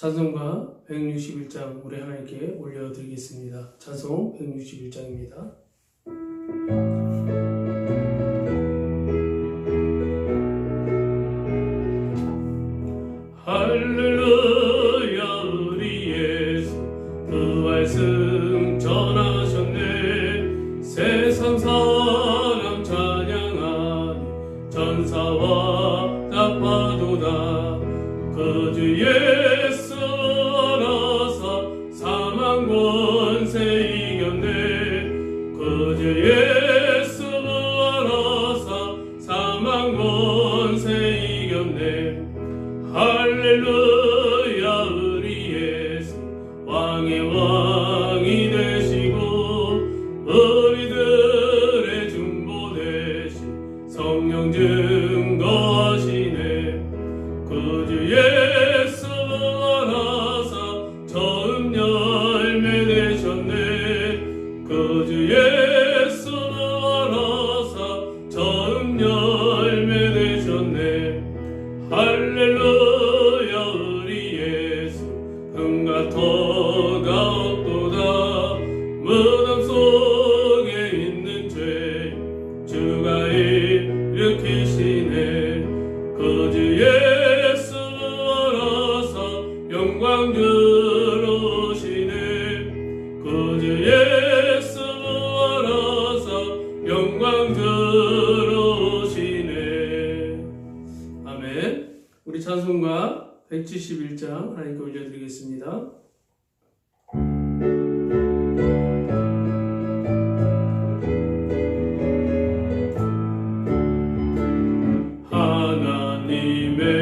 찬송가 161장 우리 하나님께 올려드리겠습니다. 찬송 161장입니다. 할렐루야 우리 예수 부활승 전하셨네. 세상 사람 찬양하니 전사와 답하도다. 그 주 예수 알아서 사망 권세 이겼네. 그 주 예수 알아서 사망 권세 이겼네. 할렐루야 우리 예수 왕의 왕이 되시고 우리들의 중보 되신 성령 증거하시네. 그 주 예수 알아서 처음 열매 되셨네. 그 주 예수 알아서 처음 열매 되셨네. 할렐루야 우리 예수 흥과 터가 없도다. 무덤 속에 있는 죄 주가 일으키시네. 그 주 예수 알아서 영광 주로시네. 그 주 예수 알아서 영광 주로시네. 아멘. 우리 찬송가 171장 하나님께 올려드리겠습니다.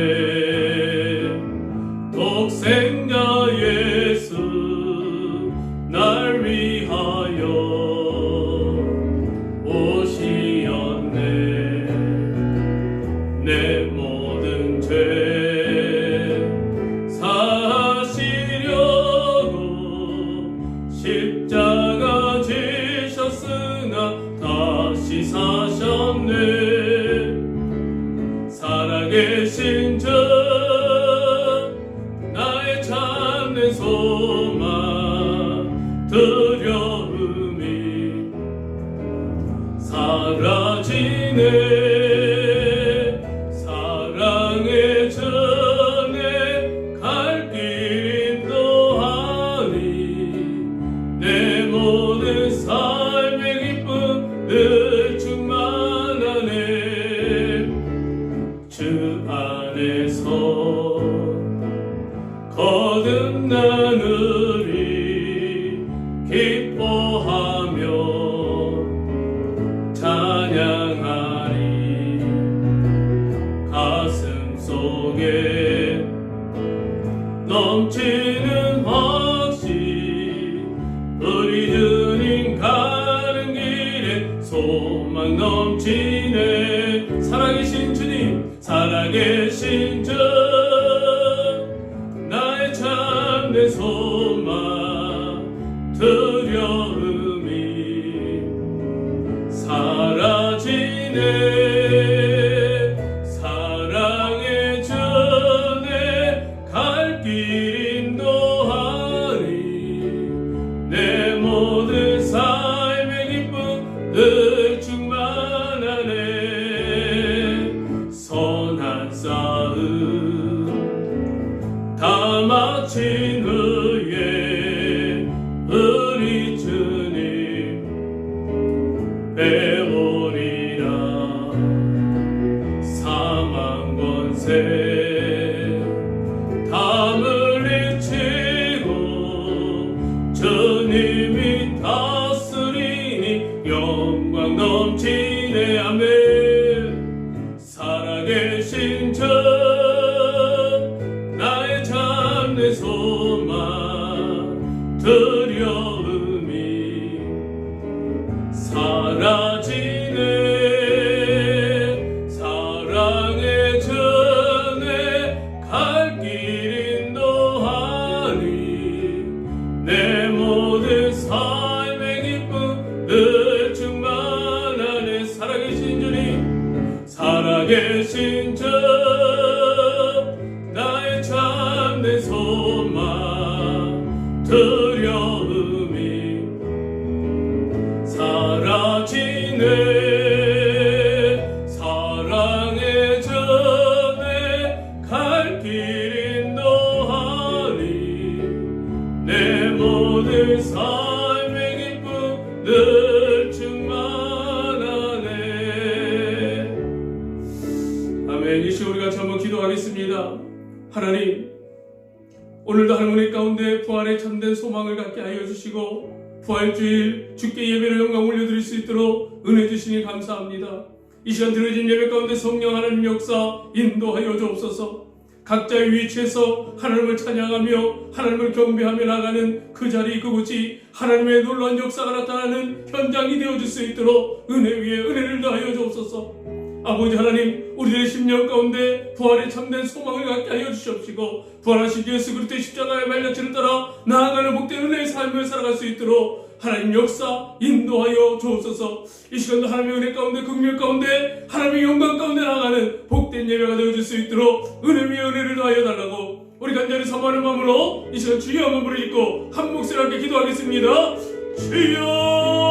하나님의 독생자 예수 날 위하여 오시었네. 내 모든 죄 사시려고 십자가 지셨으나 다시 사셨네. 살아계신 주 나의 참된 소망 두려움이 사라지네. 사랑의 전에 갈 길 인도하니 내 모든 삶의 기쁨 늘 충만하네. 주 안에서 거듭나느니 기뻐하며 찬양하리. 가슴 속에 넘치는 확신 우리 주님 가는 길에 소망 넘치네. 살아계신 주님 살아계신 주 나의 참된 소망 두려움이 사라지네. 사랑의 전에 갈 길 인도하니 내 모든 삶의 기쁨 늘 충만하네. 선한 싸움 다 마친 후에 우리 주님 배우리라. 사망 권세 다 물리치고 주님이 다스리니 영광 넘치네. 아멘. 살아계신 주 나의 참된 소망 두려움이 사라지네. 사랑의 전에 갈 길 인도하니 내 모든 삶의 기쁨 늘 충만하네. 살아계신 주님 살아계신 주 나의 참된 소망 하나님, 오늘도 할머니 가운데 부활에 참된 소망을 갖게 하여 주시고 부활주일 주께 예배로 영광 올려드릴 수 있도록 은혜 주시니 감사합니다. 이 시간 드려진 예배 가운데 성령 하나님 역사 인도하여 주옵소서. 각자의 위치에서 하나님을 찬양하며 하나님을 경배하며 나가는 그 자리 그곳이 하나님의 놀라운 역사가 나타나는 현장이 되어줄 수 있도록 은혜 위에 은혜를 더하여 주옵소서. 아버지 하나님, 우리들의 심령 가운데 부활에 참된 소망을 갖게 하여 주시옵시고 부활하신 예수 그리스도의 십자가의 발자취를 따라 나아가는 복된 은혜의 삶을 살아갈 수 있도록 하나님 역사 인도하여 주옵소서. 이 시간도 하나님의 은혜 가운데 긍휼 가운데 하나님의 영광 가운데 나아가는 복된 예배가 되어줄 수 있도록 은혜 위에 은혜를 더하여 달라고 우리 간절히 사모하는 마음으로 이 시간 주여 한번 부르짖고 한 목소리 함께 기도하겠습니다. 주여!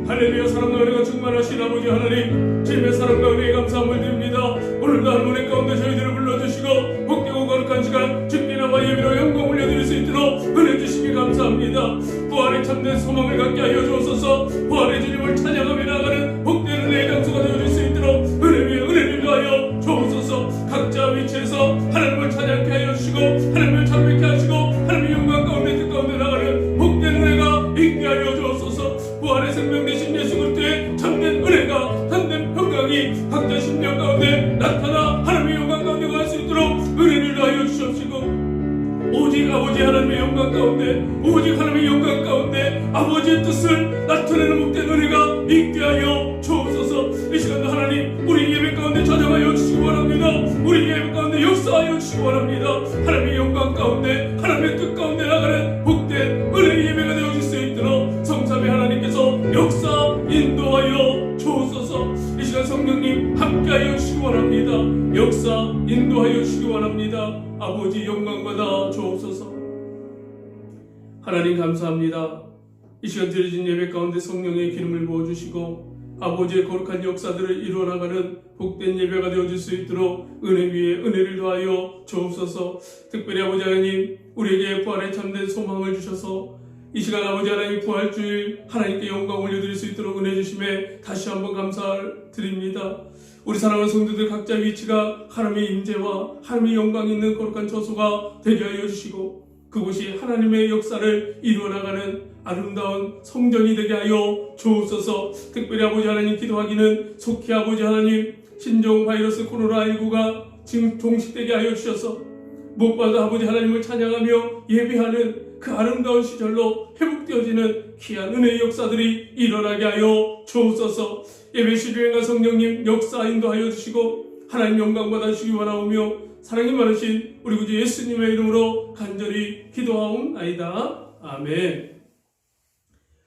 할렐루야. 사랑과 은혜가 충만하신 아버지 하나님, 주님의 사랑과 은혜에 감사함을 드립니다. 오늘도 할머니 가운데 저희들을 불러주시고 복되고 거룩한 시간 주께 나와 예배로 영광 올려드릴 수 있도록 은혜 주시기 감사합니다. 부활에 참된 소망을 갖게 하여 주옵소서. 부활의 주님을 찬양하며 나가는 복된 은혜의 장소가 되어줄 수 있도록 은혜 위에 은혜를 더하여 주옵소서. 각자 위치에서 하나님을 찬양케 하여 주시고 하나님을 찬양케 하시고 하나님의 영광 가운데 뜻 가운데 나가는 복된 은혜가 있게 하여 주옵소서. 부활의 생명 되신 예수 그리스도의 참된 은혜가 참된 평강이 각자 심령 가운데 나타나 하나님의 영광 가운데 갈 수 있도록 은혜를 더하여 주시옵시고 오직 아버지 하나님의 영광 가운데 오직 하나님의 영광 가운데 아버지의 뜻을 나타내는 복된 은혜가 있게 하여 주옵소서. 이 시간도 하나님 우리 예배 가운데 찾아가여 주시기 바랍니다. 우리 예배 가운데 역사하여 주시기 바랍니다. 하나님의 영광 가운데 하나님의 뜻 가운데 나가는 복된 은혜의 예배가 되어질 수 있도록 성삼위 하나님께서 역사 인도하여 주옵소서. 이 시간 성령님 함께하여 주시기 바랍니다. 역사 인도하여 주시기 바랍니다. 아버지 영광 받아 주옵소서. 하나님 감사합니다. 이 시간 드려진 예배 가운데 성령의 기름을 부어주시고 아버지의 거룩한 역사들을 이루어나가는 복된 예배가 되어질 수 있도록 은혜 위에 은혜를 더하여 주옵소서. 특별히 아버지 하나님 우리에게 부활에 참된 소망을 주셔서 이 시간 아버지 하나님 부활주일 하나님께 영광 올려드릴 수 있도록 은혜 주심에 다시 한번 감사드립니다. 우리 사랑하는 성도들 각자 위치가 하나님의 임재와 하나님의 영광이 있는 거룩한 처소가 되게 하여 주시고 그곳이 하나님의 역사를 이루어나가는 아름다운 성전이 되게 하여 주옵소서. 특별히 아버지 하나님 기도하기는 속히 아버지 하나님 신종 바이러스 코로나19가 지금 종식되게 하여 주셔서 무엇보다 아버지 하나님을 찬양하며 예배하는 그 아름다운 시절로 회복되어지는 귀한 은혜의 역사들이 일어나게 하여 주옵소서. 예배 시주행한 성령님 역사 인도하여 주시고 하나님 영광 받아 주시기 원하오며 사랑이 많으신 우리 구주 예수님의 이름으로 간절히 기도하옵나이다. 아멘.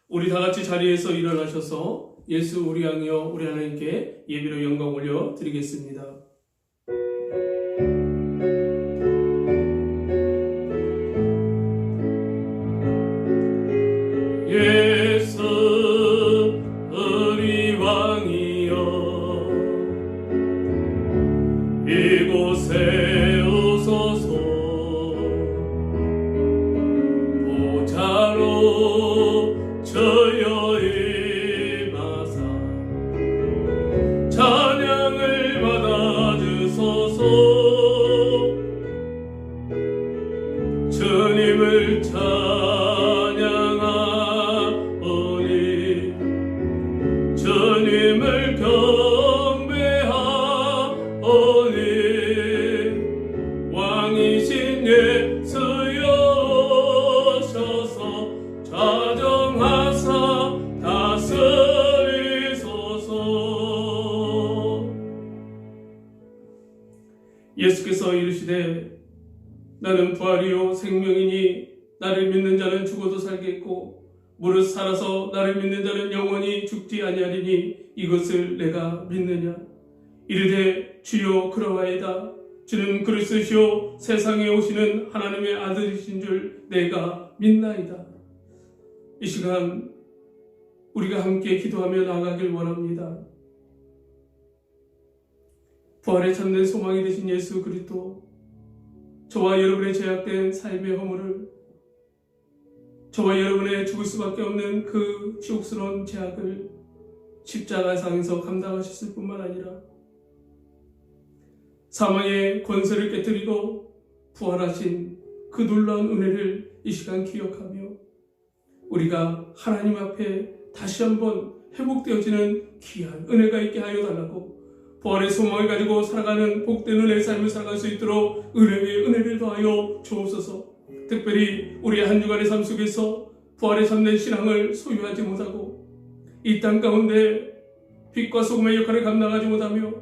우리 다같이 자리에서 일어나셔서 예수 우리 양이여 우리 하나님께 예배로 영광 올려 드리겠습니다. 예수 우리 왕이여 이곳에 오소서. 보좌로 저여 임하사 찬양을 받아주소서. 주님을 찬양하오니 주님을 경배하오니 왕이신 예수여 오셔서 좌정하사 다스리소서. 예수께서 이르시되 나는 부활이요 생명이니 나를 믿는 자는 죽어도 살겠고 무릇 살아서 나를 믿는 자는 영원히 죽지 아니하리니 이것을 내가 믿느냐. 이르되 주여 그러하이다. 주는 그리스도시요 세상에 오시는 하나님의 아들이신 줄 내가 믿나이다. 이 시간 우리가 함께 기도하며 나아가길 원합니다. 부활에 참된 소망이 되신 예수 그리스도, 저와 여러분의 제약된 삶의 허물을, 저와 여러분의 죽을 수밖에 없는 그 지옥스러운 제약을 십자가상에서 감당하셨을 뿐만 아니라 사망의 권세를 깨뜨리고 부활하신 그 놀라운 은혜를 이 시간 기억하며 우리가 하나님 앞에 다시 한번 회복되어지는 귀한 은혜가 있게 하여 달라고, 부활의 소망을 가지고 살아가는 복된 은혜의 삶을 살아갈 수 있도록 은혜 위에 은혜를 더하여 주옵소서. 특별히 우리의 한 주간의 삶 속에서 부활의 참된 신앙을 소유하지 못하고 이 땅 가운데 빛과 소금의 역할을 감당하지 못하며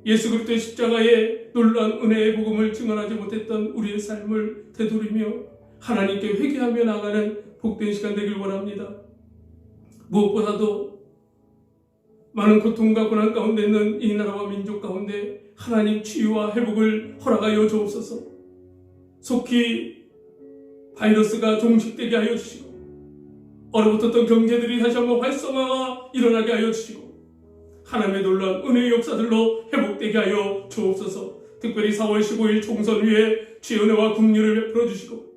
예수 그리스도의 십자가의 놀라운 은혜의 복음을 증언하지 못했던 우리의 삶을 되돌리며 하나님께 회개하며 나아가는 복된 시간 되길 원합니다. 무엇보다도 많은 고통과 고난 가운데 있는 이 나라와 민족 가운데 하나님 치유와 회복을 허락하여 주옵소서. 속히 바이러스가 종식되게 하여 주시고 얼어붙었던 경제들이 다시 한번 활성화가 일어나게 하여 주시고 하나님의 놀라운 은혜의 역사들로 회복되게 하여 주옵소서. 특별히 4월 15일 총선 후에 주의 은혜와 긍휼을 베풀어 주시고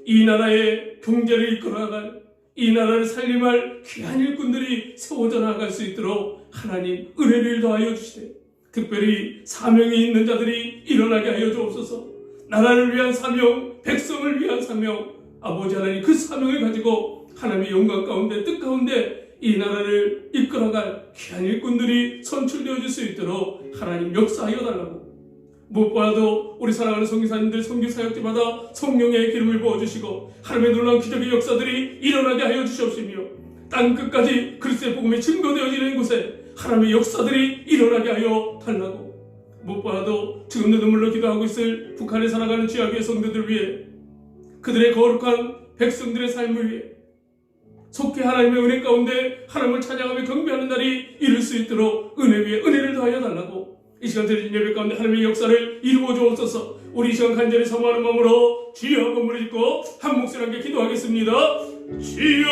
이 나라의 경제를 이끌어나갈, 이 나라를 살림할 귀한 일꾼들이 세워져 나아갈 수 있도록 하나님 은혜를 더하여 주시되, 특별히 사명이 있는 자들이 일어나게 하여 주옵소서. 나라를 위한 사명, 백성을 위한 사명, 아버지 하나님 그 사명을 가지고 하나님의 영광 가운데 뜻 가운데 이 나라를 이끌어갈 귀한 일꾼들이 선출되어질 수 있도록 하나님 역사하여 달라고, 무엇보다도 우리 사랑하는 선교사님들 선교사역지마다 성령의 기름을 부어주시고 하나님의 놀라운 기적의 역사들이 일어나게 하여 주시옵시며 땅 끝까지 그리스도의 복음이 증거되어지는 곳에 하나님의 역사들이 일어나게 하여 달라고, 무엇보다도 지금도 눈물로 기도하고 있을 북한에 살아가는 지하교회 성도들 위해, 그들의 거룩한 백성들의 삶을 위해 속히 하나님의 은혜 가운데 하나님을 찬양하며 경배하는 날이 이룰 수 있도록 은혜 위에 은혜를 더하여 달라고, 이 시간 드린 예배 가운데 하나님의 역사를 이루어 주옵소서. 우리 이 시간 간절히 사모하는 마음으로 주여 한번 부르짖고 한 목소리 함께 기도하겠습니다. 주여,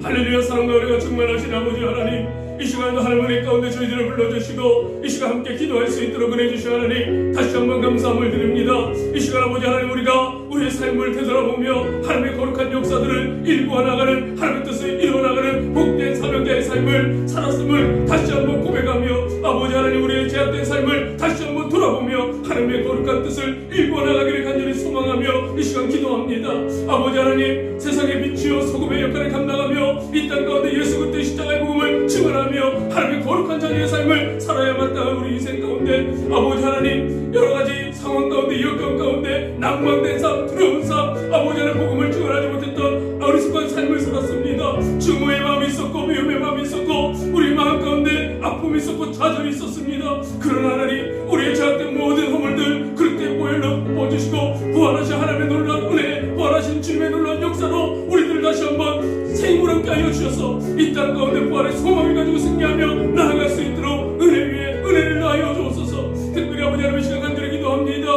할렐루야. 사랑과 은혜가 충만하신 아버지 하나님, 이 시간도 하나님의 은혜 가운데 저희들을 불러주시고 이 시간 함께 기도할 수 있도록 은혜 주신 하나님 다시 한번 감사함을 드립니다. 이 시간 아버지 하나님, 우리가 우리의 삶을 되돌아보며 하나님의 거룩한 역사들을 일구어 나가는, 하나님의 뜻을 이루어 나가는 복된 사명자의 삶을 살았음을 다시 한번 고백하며, 아버지 하나님 우리의 제약된 삶을 다시 한번 돌아보며 하나님의 거룩한 뜻을 일구어 나가기를 간절히 소망하며 이 시간 기도합니다. 아버지 하나님, 세상의 빛이요 소금의 역할을 감당하며 이 땅 가운데 예수 그리스도의 십자가의 복음을 증언하며 하나님의 거룩한 자녀의 삶을 살아야 마땅한 우리 인생 가운데 아버지 하나님, 여러가지 상황 가운데, 역경 가운데 낭망된 삶, 두려운 삶, 아버지 하나님 복음을 증언하지 못했던 어리숙한 삶을 살았습니다. 증오의 마음이 있었고 미움의 마음이 있었고 우리 마음 가운데 아픔이 있었고 좌절이 있었습니다. 그러나 하나님, 우리의 제약된 모든 허물들 그릇에 부어주시고 부활하신 하나님의 놀라운 은혜, 부활하신 주님의 놀라운 역사로 우리들 다시 한번 새 힘을 얻게 하여 주셔서 이 땅 가운데 부활의 소망을 가지고 승리하며 나아갈 수 있도록 은혜 위에 은혜를 더하여 주옵소서. 특별히 아버지 하나님, 시간 간절히 기도합니다.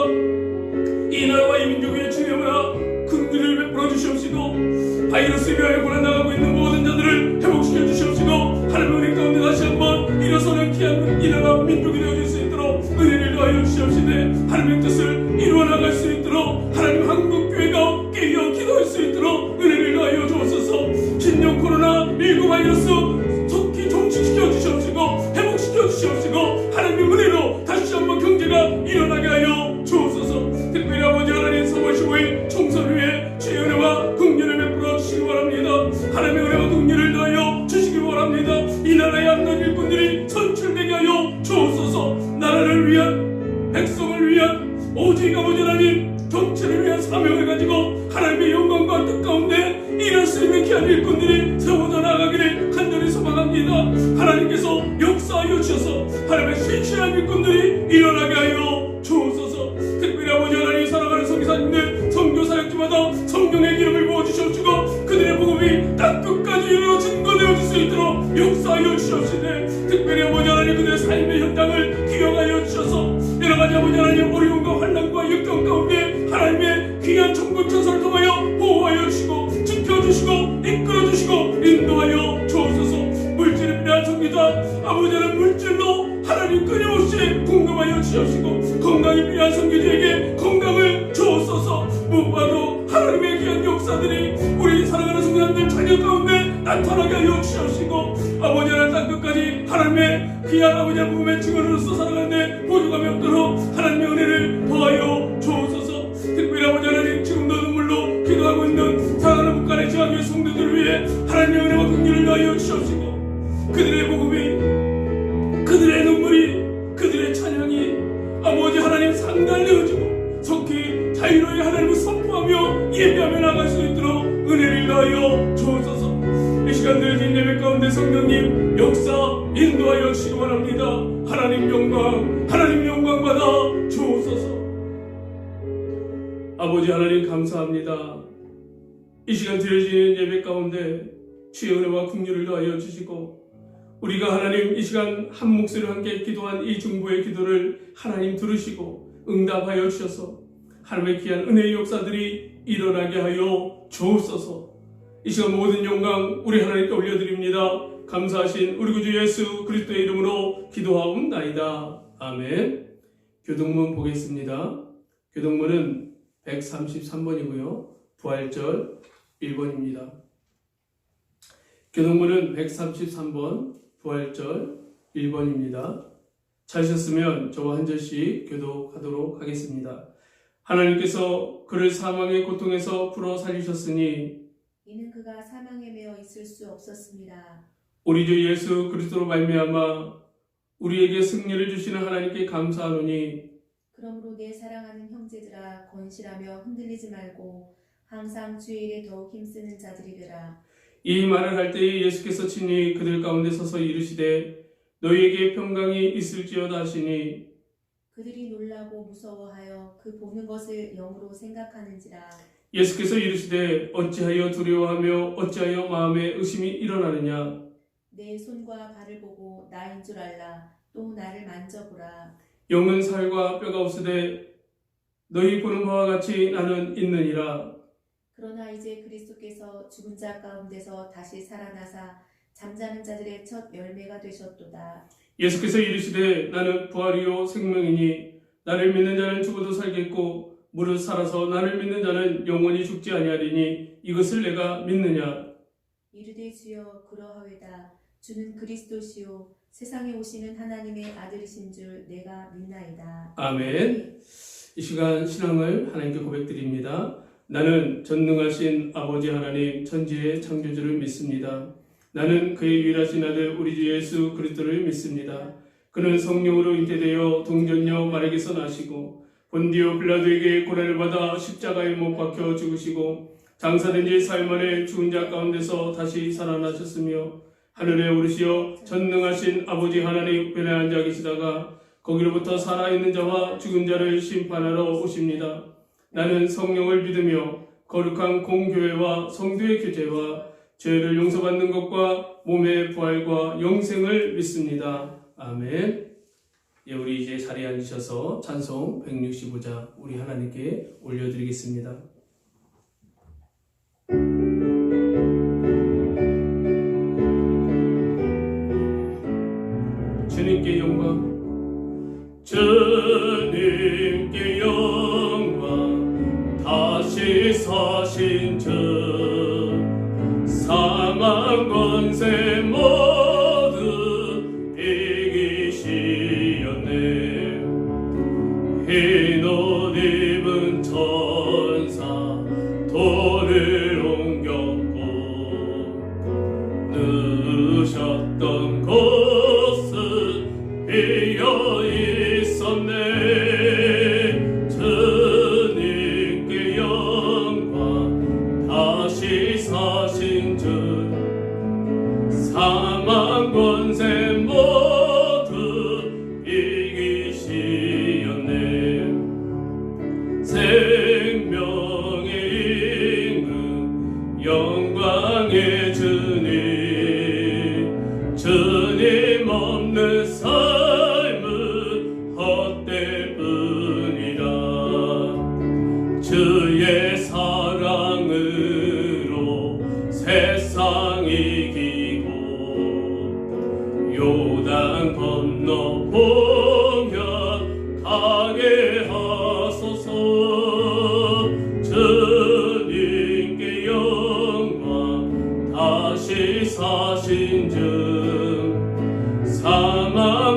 이 나라와 이 민족 위에 주의 은혜와 긍휼을 베풀어 주시옵시고 바이러스에 의하여 고난당하고 있는 모든 자들을 회복시켜 주시옵시고 하나님의 은혜 가운데 다시 한번 일어서는 귀한 이 나라 민족이 되어질 수 있도록 은혜를 더하여 주시옵시되 하나님의 뜻을 이루어 나갈 수 있도록 하나님 한국교회가 깨어 기도할 수 있도록 은혜를 더하여 주옵소서. 신종 코로나19 바이러스 속히 종식시켜 주시옵시고 회복시켜 주시옵시고 하나님의 은혜로 다시 한번 경제가 일어나게 하여 주옵소서. 특별히 아버지 하나님, 3월 15일 총선 후에 주의 은혜와 긍휼을 베풀어 주시기 바랍니다. 하나님의 은혜와 긍휼을 더하여 주시기 바랍니다. 이 나라의 악한 일꾼들이 선출되게 하여 주옵소서. 나라를 위한, 백성을 위한, 오직 아버지 하나님 정치를 위한 사명을 가지고 하나님의 영광과 뜻 가운데 일할 수 있는 귀한 일꾼들이 세워져 나가기를 간절히 소망합니다. 하나님께서 역사하여 주셔서 하나님의 신실한 일꾼들이 일어나게 하여 주옵소서. 특별히 아버지 하나님, 살아가는 선교사님들 선교사역지마다 성령의 기름을 부어주시옵시고 그들의 복음이 땅 끝까지 이르러 증거되어질 수 있도록 역사하여 주시옵시네. 특별히 아버지 하나님, 그들의 삶의 현장을 기억하여 주셔서 여러가지 아버지 하나님 어려움과 환난과 역경 가운데 하나님의 귀한 천군 천사를 통하여 보호하여 주시고 지켜주시고 이끌어주시고 인도하여 주옵소서. 물질이 필요한 성교자 아버지 하나님, 물질로 하나님 끊임없이 공급하여 주옵시고 건강이 필요한 성교자에게 건강을 주옵소서. 무엇보다도 하나님의 귀한 역사들이 우리 사랑하는 성도님들 자녀 가운데 나타나게 하여 주옵시고 아버지 하나님, 땅 끝까지 하나님의 귀한 아버지의 부금의 증언으로서 살아가는데 보조감이 없도록 하나님의 은혜를 더하여 주옵소서. 특별히 아버지 하나님, 지금도 눈물로 기도하고 있는 사랑하는 북한의 지하교회 성도들을 위해 하나님의 은혜와 긍휼을 더하여 주옵시고, 그들의 복음이, 그들의 눈물이, 그들의 찬양이 아버지 하나님 상달 내어지고 속히 자유로이 하나님을 선포하며 예배하며 나갈 수 있도록 은혜를 더하여 주옵소서. 이 시간 드려진 예배 가운데 성령님 역사 인도하여 주시기 바랍니다. 하나님 영광 받아 주옵소서. 아버지 하나님 감사합니다. 이 시간 드려지는 예배 가운데 주의 은혜와 긍휼을 더하여 주시고, 우리가 하나님 이 시간 한 목소리로 함께 기도한 이 중보의 기도를 하나님 들으시고 응답하여 주셔서 하나님의 귀한 은혜의 역사들이 일어나게 하여 주옵소서. 이 시간 모든 영광 우리 하나님께 올려드립니다. 감사하신 우리 구주 예수 그리스도의 이름으로 기도하옵나이다. 아멘. 교동문 보겠습니다. 교동문은 133번이고요. 부활절 1번입니다. 교동문은 133번, 부활절 1번입니다. 찾으셨으면 저와 한 절씩 교독하도록 하겠습니다. 하나님께서 그를 사망의 고통에서 풀어 살리셨으니 이는 그가 사망에 매어 있을 수 없었습니다. 우리 주 예수 그리스도로 말미암아 우리에게 승리를 주시는 하나님께 감사하노니, 그러므로 내 사랑하는 형제들아, 건실하며 흔들리지 말고 항상 주일에 더욱 힘쓰는 자들이 되라. 이 말을 할 때에 예수께서 친히 그들 가운데 서서 이르시되 너희에게 평강이 있을지어다 하시니, 그들이 놀라고 무서워하여 그 보는 것을 영으로 생각하는지라. 예수께서 이르시되 어찌하여 두려워하며 어찌하여 마음에 의심이 일어나느냐. 내 손과 발을 보고 나인 줄 알라. 또 나를 만져보라. 영은 살과 뼈가 없으되 너희 보는 바와 같이 나는 있느니라. 그러나 이제 그리스도께서 죽은 자 가운데서 다시 살아나사 잠자는 자들의 첫 열매가 되셨도다. 예수께서 이르시되 나는 부활이요 생명이니 나를 믿는 자는 죽어도 살겠고 무릇 살아서 나를 믿는 자는 영원히 죽지 아니하리니 이것을 내가 믿느냐. 이르되 주여 그러하외다. 주는 그리스도시요 세상에 오시는 하나님의 아들이신 줄 내가 믿나이다. 아멘. 이 시간 신앙을 하나님께 고백드립니다. 나는 전능하신 아버지 하나님 천지의 창조주를 믿습니다. 나는 그의 유일하신 아들 우리 주 예수 그리스도를 믿습니다. 그는 성령으로 잉태되어 동정녀 마리아에게서 나시고 본디오 빌라도에게 고난을 받아 십자가에 못 박혀 죽으시고 장사된 지 사흘 만에 죽은 자 가운데서 다시 살아나셨으며 하늘에 오르시어 전능하신 아버지 하나님 우편에 앉아 계시다가 거기로부터 살아있는 자와 죽은 자를 심판하러 오십니다. 나는 성령을 믿으며 거룩한 공교회와 성도의 교제와 죄를 용서받는 것과 몸의 부활과 영생을 믿습니다. 아멘. 예, 우리 이제 자리에 앉으셔서 찬송 165자 우리 하나님께 올려드리겠습니다. 주님께 영광, 주님께 영광, 다시 사신 주 사망 권세 모두 이기시었네. 흰 옷 입은 천사 돌을 옮겼고 누우셨던 곳은 비어 있었네. 주님께 영광, 다시 사신 주 사망 권세 모두 이기시었네. 생명의 임금 영광의 주님, 주님 없는 삶은 헛될 뿐이라. 주의 사랑으로 세상 이기고 요단 건너 봉변 가게 하소서. 주님께 영광, 다시 사신 주 사망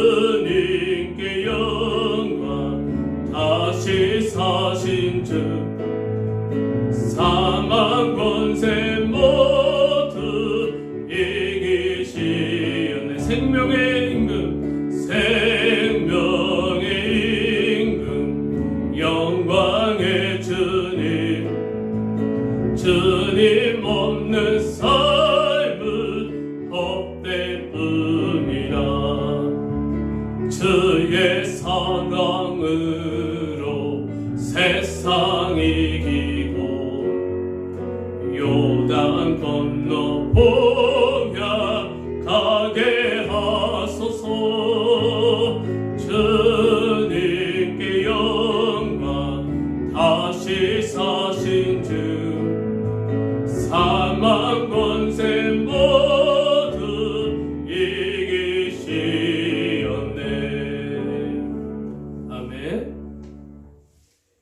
주님께 영광. 다시 사신 주 사망 권세 모두 이기시었네. 생명의 임금, 생명의 임금, 영광의 주님, 주님 없는 삶은 헛되음이라. 주의 사랑으로 세상 이기고 요단 건너 보면 가게 하소서. 주님께 영광. 다시 사신 주 사망 권세 모두 이기시었네. 아멘.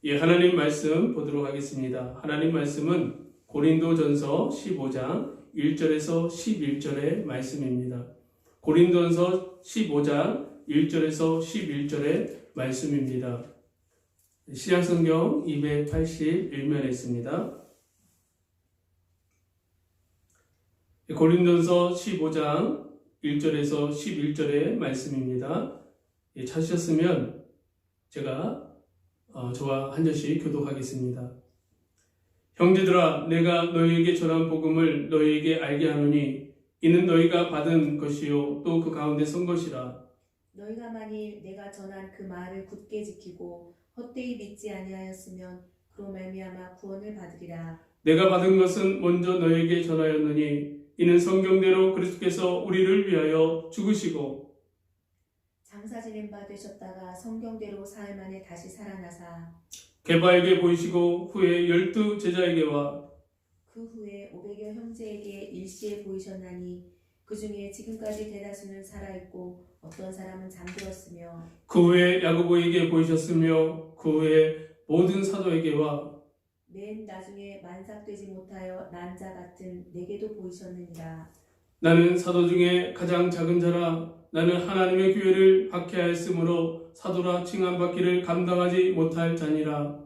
예, 하나님 말씀 보도록 하겠습니다. 하나님 말씀은 고린도전서 15장 1절에서 11절의 말씀입니다. 고린도전서 15장 1절에서 11절의 말씀입니다. 신약성경 281면에 있습니다. 고린도전서 15장 1절에서 11절의 말씀입니다. 찾으셨으면 제가 저와 한 절씩 교독하겠습니다. 형제들아, 내가 너희에게 전한 복음을 너희에게 알게 하노니 이는 너희가 받은 것이요 또 그 가운데 선 것이라. 너희가 만일 내가 전한 그 말을 굳게 지키고 헛되이 믿지 아니하였으면 그로 말미암아 구원을 받으리라. 내가 받은 것은 먼저 너희에게 전하였느니 이는 성경대로 그리스도께서 우리를 위하여 죽으시고 장사 지낸 바 되셨다가 성경대로 사흘 만에 다시 살아나사 게바에게 보이시고 후에 12 제자에게와 그 후에 500여 형제에게 일시에 보이셨나니 그 중에 지금까지 대다수는 살아있고 어떤 사람은 잠들었으며 그 후에 야고보에게 보이셨으며 그 후에 모든 사도에게와 맨 나중에 만삭되지 못하여 난 자 같은 내게도 보이셨느니라. 나는 사도 중에 가장 작은 자라. 나는 하나님의 교회를 박해하였으므로 사도라 칭함받기를 감당하지 못할 자니라.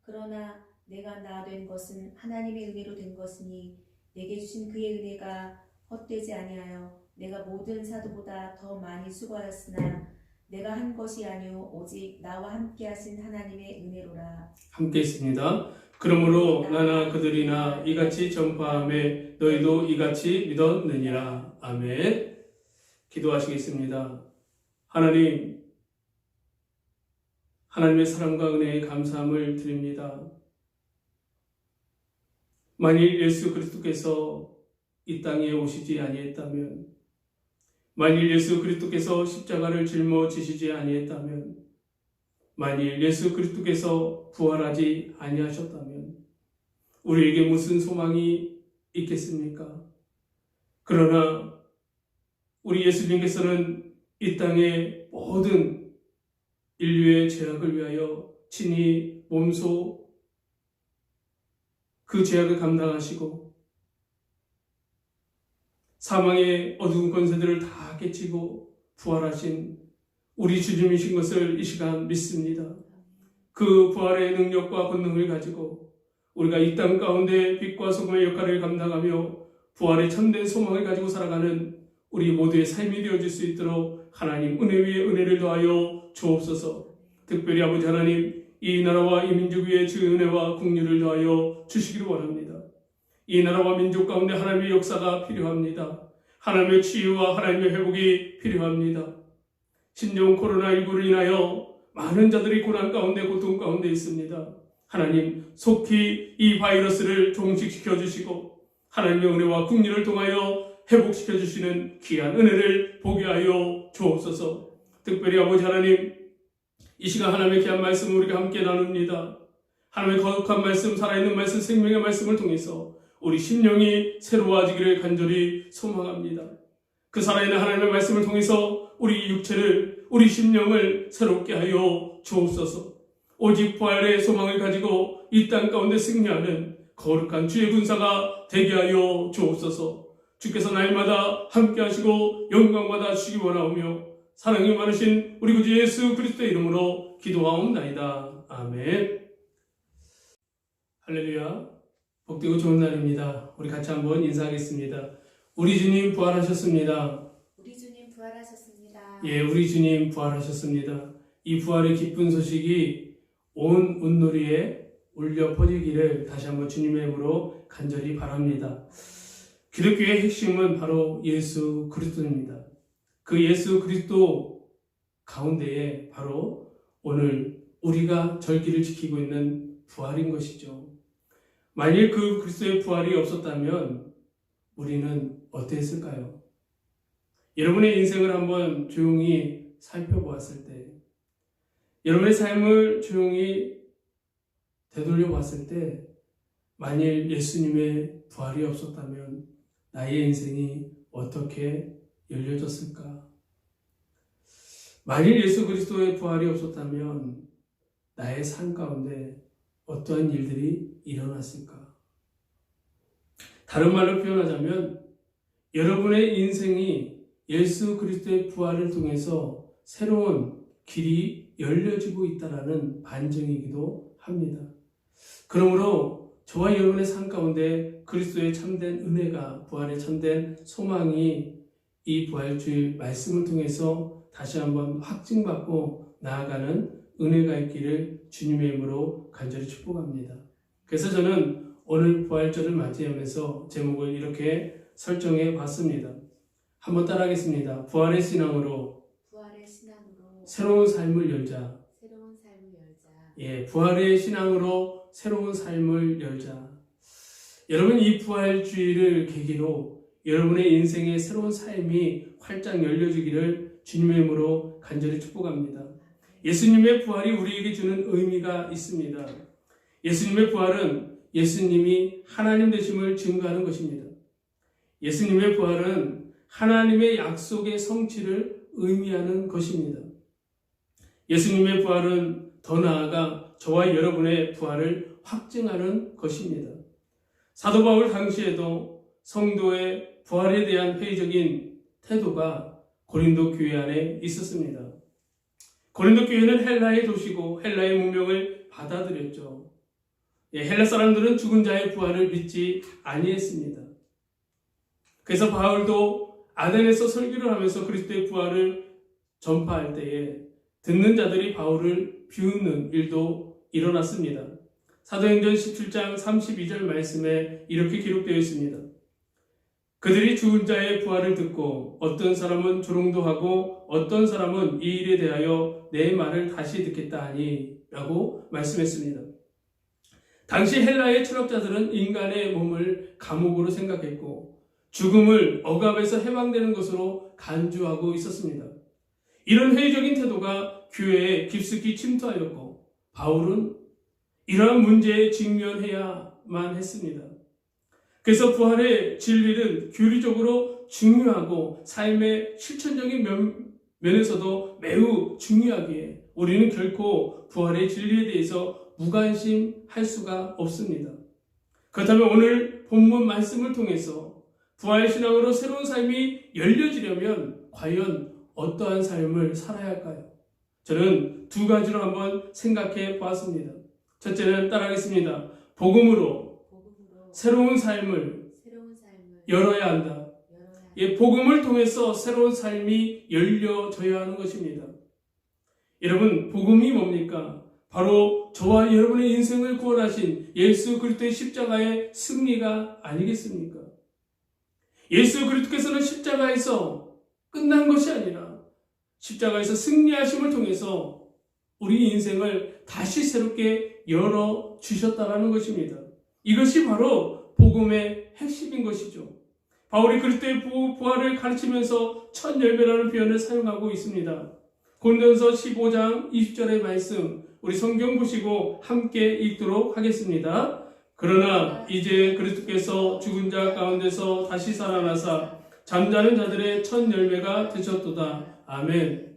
그러나 내가 나 된 것은 하나님의 은혜로 된 것이니 내게 주신 그의 은혜가 헛되지 아니하여 내가 모든 사도보다 더 많이 수고하였으나 내가 한 것이 아니오 오직 나와 함께 하신 하나님의 은혜로라. 함께 있습니다. 그러므로 나나 그들이나 이같이 전파함에 너희도 이같이 믿었느니라. 아멘. 기도하시겠습니다. 하나님의 사랑과 은혜에 감사함을 드립니다. 만일 예수 그리스도께서 이 땅에 오시지 아니했다면, 만일 예수 그리스도께서 십자가를 짊어지시지 아니했다면, 만일 예수 그리스도께서 부활하지 아니하셨다면 우리에게 무슨 소망이 있겠습니까? 그러나 우리 예수님께서는 이 땅의 모든 인류의 죄악을 위하여 친히 몸소 그 죄악을 감당하시고 사망의 어두운 권세들을 다 깨치고 부활하신 우리 주님이신 것을 이 시간 믿습니다. 그 부활의 능력과 권능을 가지고 우리가 이 땅 가운데 빛과 소금의 역할을 감당하며 부활의 참된 소망을 가지고 살아가는 우리 모두의 삶이 되어질 수 있도록 하나님 은혜 위에 은혜를 더하여 주옵소서. 특별히 아버지 하나님, 이 나라와 이 민족 위에 주의 은혜와 긍휼을 더하여 주시기를 원합니다. 이 나라와 민족 가운데 하나님의 역사가 필요합니다. 하나님의 치유와 하나님의 회복이 필요합니다. 신종 코로나19로 인하여 많은 자들이 고난 가운데 고통 가운데 있습니다. 하나님 속히 이 바이러스를 종식시켜 주시고 하나님의 은혜와 긍휼을 통하여 회복시켜 주시는 귀한 은혜를 보게 하여 주옵소서. 특별히 아버지 하나님, 이 시간 하나님의 귀한 말씀을 우리가 함께 나눕니다. 하나님의 거룩한 말씀, 살아있는 말씀, 생명의 말씀을 통해서 우리 심령이 새로워지기를 간절히 소망합니다. 그 살아있는 하나님의 말씀을 통해서 우리 육체를, 우리 심령을 새롭게 하여 주옵소서. 오직 부활의 소망을 가지고 이 땅 가운데 승리하는 거룩한 주의 군사가 되게 하여 주옵소서. 주께서 날마다 함께 하시고 영광 받아 주시기 원하오며 사랑이 많으신 우리 구주 예수 그리스도의 이름으로 기도하옵나이다. 아멘. 할렐루야. 복되고 좋은 날입니다. 우리 같이 한번 인사하겠습니다. 우리 주님 부활하셨습니다. 우리 주님 부활하셨습니다. 예, 우리 주님 부활하셨습니다. 이 부활의 기쁜 소식이 온 온누리에 울려 퍼지기를 다시 한번 주님의 이름으로 간절히 바랍니다. 기독교의 핵심은 바로 예수 그리스도입니다. 그 예수 그리스도 가운데에 바로 오늘 우리가 절기를 지키고 있는 부활인 것이죠. 만일 그 그리스도의 부활이 없었다면 우리는 어땠을까요? 여러분의 인생을 한번 조용히 살펴보았을 때, 여러분의 삶을 조용히 되돌려 봤을 때, 만일 예수님의 부활이 없었다면 나의 인생이 어떻게 열려졌을까? 만일 예수 그리스도의 부활이 없었다면 나의 삶 가운데 어떠한 일들이 일어났을까? 다른 말로 표현하자면 여러분의 인생이 예수 그리스도의 부활을 통해서 새로운 길이 열려지고 있다는 반증이기도 합니다. 그러므로 저와 여러분의 삶 가운데 그리스도의 참된 은혜가, 부활의 참된 소망이 이 부활주일 말씀을 통해서 다시 한번 확증받고 나아가는 은혜가 있기를 주님의 이름으로 간절히 축복합니다. 그래서 저는 오늘 부활절을 맞이하면서 제목을 이렇게 설정해 봤습니다. 한번 따라하겠습니다. 부활의 신앙으로 새로운 삶을 열자. 예, 부활의 신앙으로 새로운 삶을 열자. 여러분, 이 부활주의를 계기로 여러분의 인생의 새로운 삶이 활짝 열려지기를 주님의 이름으로 간절히 축복합니다. 예수님의 부활이 우리에게 주는 의미가 있습니다. 예수님의 부활은 예수님이 하나님 되심을 증거하는 것입니다. 예수님의 부활은 하나님의 약속의 성취를 의미하는 것입니다. 예수님의 부활은 더 나아가 저와 여러분의 부활을 확증하는 것입니다. 사도 바울 당시에도 성도의 부활에 대한 회의적인 태도가 고린도 교회 안에 있었습니다. 고린도 교회는 헬라의 도시고 헬라의 문명을 받아들였죠. 헬라 사람들은 죽은 자의 부활을 믿지 아니했습니다. 그래서 바울도 아덴에서 설교를 하면서 그리스도의 부활을 전파할 때에 듣는 자들이 바울을 비웃는 일도 일어났습니다. 사도행전 17장 32절 말씀에 이렇게 기록되어 있습니다. 그들이 죽은 자의 부활을 듣고 어떤 사람은 조롱도 하고 어떤 사람은 이 일에 대하여 내 말을 다시 듣겠다 하니 라고 말씀했습니다. 당시 헬라의 철학자들은 인간의 몸을 감옥으로 생각했고 죽음을 억압에서 해방되는 것으로 간주하고 있었습니다. 이런 회의적인 태도가 교회에 깊숙이 침투하였고 바울은 이러한 문제에 직면해야만 했습니다. 그래서 부활의 진리는 교리적으로 중요하고 삶의 실천적인 면에서도 매우 중요하기에 우리는 결코 부활의 진리에 대해서 무관심할 수가 없습니다. 그렇다면 오늘 본문 말씀을 통해서 부활신앙으로 새로운 삶이 열려지려면 과연 어떠한 삶을 살아야 할까요? 저는 두 가지로 한번 생각해 보았습니다. 첫째는 따라하겠습니다. 복음으로 새로운 삶을 열어야 한다. 예, 복음을 통해서 새로운 삶이 열려져야 하는 것입니다. 여러분, 복음이 뭡니까? 바로 저와 여러분의 인생을 구원하신 예수 그리스도의 십자가의 승리가 아니겠습니까? 예수 그리스도께서는 십자가에서 끝난 것이 아니라 십자가에서 승리하심을 통해서 우리 인생을 다시 새롭게 열어주셨다는 것입니다. 이것이 바로 복음의 핵심인 것이죠. 바울이 그리스도의 부활을 가르치면서 첫 열매라는 표현을 사용하고 있습니다. 고린도전서 15장 20절의 말씀 우리 성경 보시고 함께 읽도록 하겠습니다. 그러나 이제 그리스도께서 죽은 자 가운데서 다시 살아나사 잠자는 자들의 첫 열매가 되셨도다. 아멘.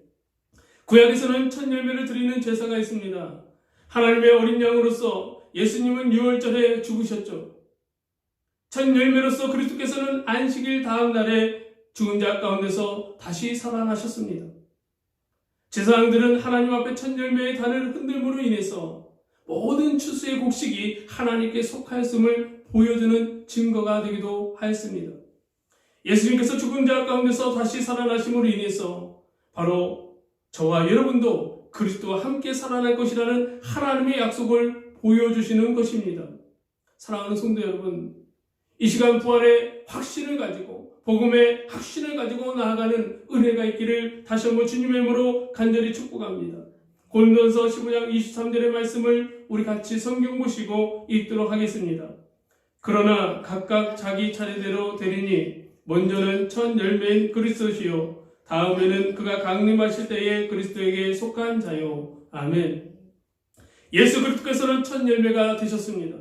구약에서는 첫 열매를 드리는 제사가 있습니다. 하나님의 어린 양으로서 예수님은 유월절에 죽으셨죠. 첫 열매로서 그리스도께서는 안식일 다음 날에 죽은 자 가운데서 다시 살아나셨습니다. 제사장들은 하나님 앞에 첫 열매의 단을 흔들므로 인해서 모든 추수의 곡식이 하나님께 속하였음을 보여주는 증거가 되기도 하였습니다. 예수님께서 죽은 자 가운데서 다시 살아나심으로 인해서 바로 저와 여러분도 그리스도와 함께 살아날 것이라는 하나님의 약속을 보여주시는 것입니다. 사랑하는 성도 여러분, 이 시간 부활의 확신을 가지고 복음의 확신을 가지고 나아가는 은혜가 있기를 다시 한번 주님의 이름으로 간절히 축복합니다. 고린도전서 15장 23절의 말씀을 우리 같이 성경 보시고 읽도록 하겠습니다. 그러나 각각 자기 차례대로 되리니 먼저는 첫 열매인 그리스도시요 다음에는 그가 강림하실 때에 그리스도에게 속한 자요. 아멘. 예수 그리스도께서는 첫 열매가 되셨습니다.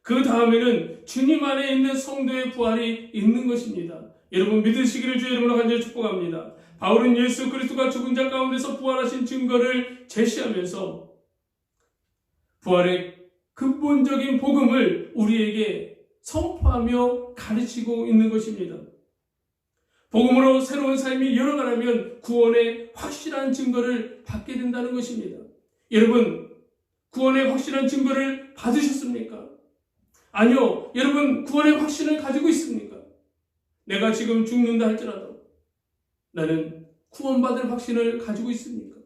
그 다음에는 주님 안에 있는 성도의 부활이 있는 것입니다. 여러분 믿으시기를 주의 이름으로 간절히 축복합니다. 바울은 예수 그리스도가 죽은 자 가운데서 부활하신 증거를 제시하면서 부활의 근본적인 복음을 우리에게 선포하며 가르치고 있는 것입니다. 복음으로 새로운 삶이 열어가려면 구원의 확실한 증거를 받게 된다는 것입니다. 여러분, 구원의 확실한 증거를 받으셨습니까? 아니요. 여러분, 구원의 확신을 가지고 있습니까? 내가 지금 죽는다 할지라도 나는 구원받을 확신을 가지고 있습니까?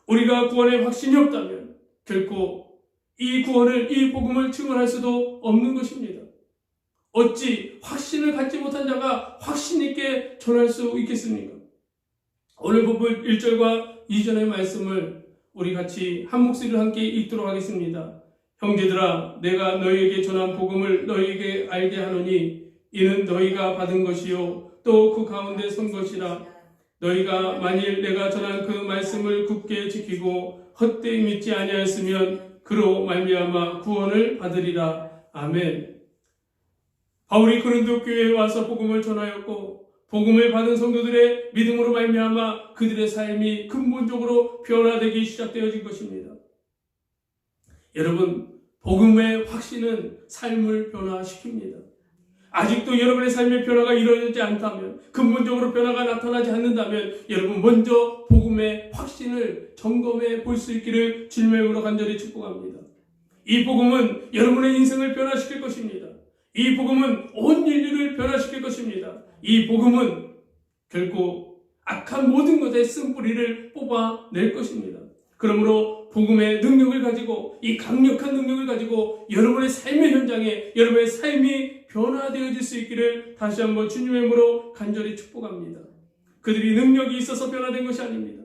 우리가 구원의 확신이 없다면 결코 이 구원을, 이 복음을 증언할 수도 없는 것입니다. 어찌 확신을 갖지 못한 자가 확신 있게 전할 수 있겠습니까? 오늘 본문 1절과 2절의 말씀을 우리 같이 한 목소리로 함께 읽도록 하겠습니다. 형제들아, 내가 너희에게 전한 복음을 너희에게 알게 하노니 이는 너희가 받은 것이요 또 그 가운데 선 것이라. 너희가 만일 내가 전한 그 말씀을 굳게 지키고 헛되이 믿지 아니하였으면 그로 말미암아 구원을 받으리라. 아멘. 바울이 고린도 교회에 와서 복음을 전하였고 복음을 받은 성도들의 믿음으로 말미암아 그들의 삶이 근본적으로 변화되기 시작되어진 것입니다. 여러분, 복음의 확신은 삶을 변화시킵니다. 아직도 여러분의 삶의 변화가 이루어지지 않다면, 근본적으로 변화가 나타나지 않는다면 여러분 먼저 복음의 확신을 점검해 볼 수 있기를 주님의 이름으로 간절히 축복합니다. 이 복음은 여러분의 인생을 변화시킬 것입니다. 이 복음은 온 인류를 변화시킬 것입니다. 이 복음은 결코 악한 모든 것의 쓴뿌리를 뽑아낼 것입니다. 그러므로 복음의 능력을 가지고, 이 강력한 능력을 가지고 여러분의 삶의 현장에 여러분의 삶이 변화되어질 수 있기를 다시 한번 주님의 이름으로 간절히 축복합니다. 그들이 능력이 있어서 변화된 것이 아닙니다.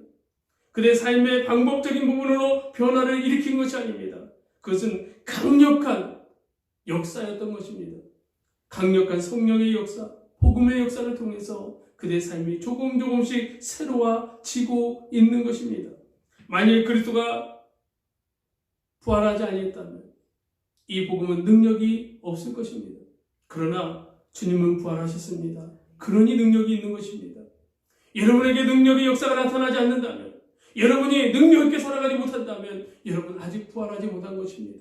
그들의 삶의 방법적인 부분으로 변화를 일으킨 것이 아닙니다. 그것은 강력한 역사였던 것입니다. 강력한 성령의 역사, 복음의 역사를 통해서 그들의 삶이 조금씩 새로워지고 있는 것입니다. 만일 그리스도가 부활하지 아니했다면 이 복음은 능력이 없을 것입니다. 그러나 주님은 부활하셨습니다. 그러니 능력이 있는 것입니다. 여러분에게 능력의 역사가 나타나지 않는다면, 여러분이 능력 있게 살아가지 못한다면 여러분 아직 부활하지 못한 것입니다.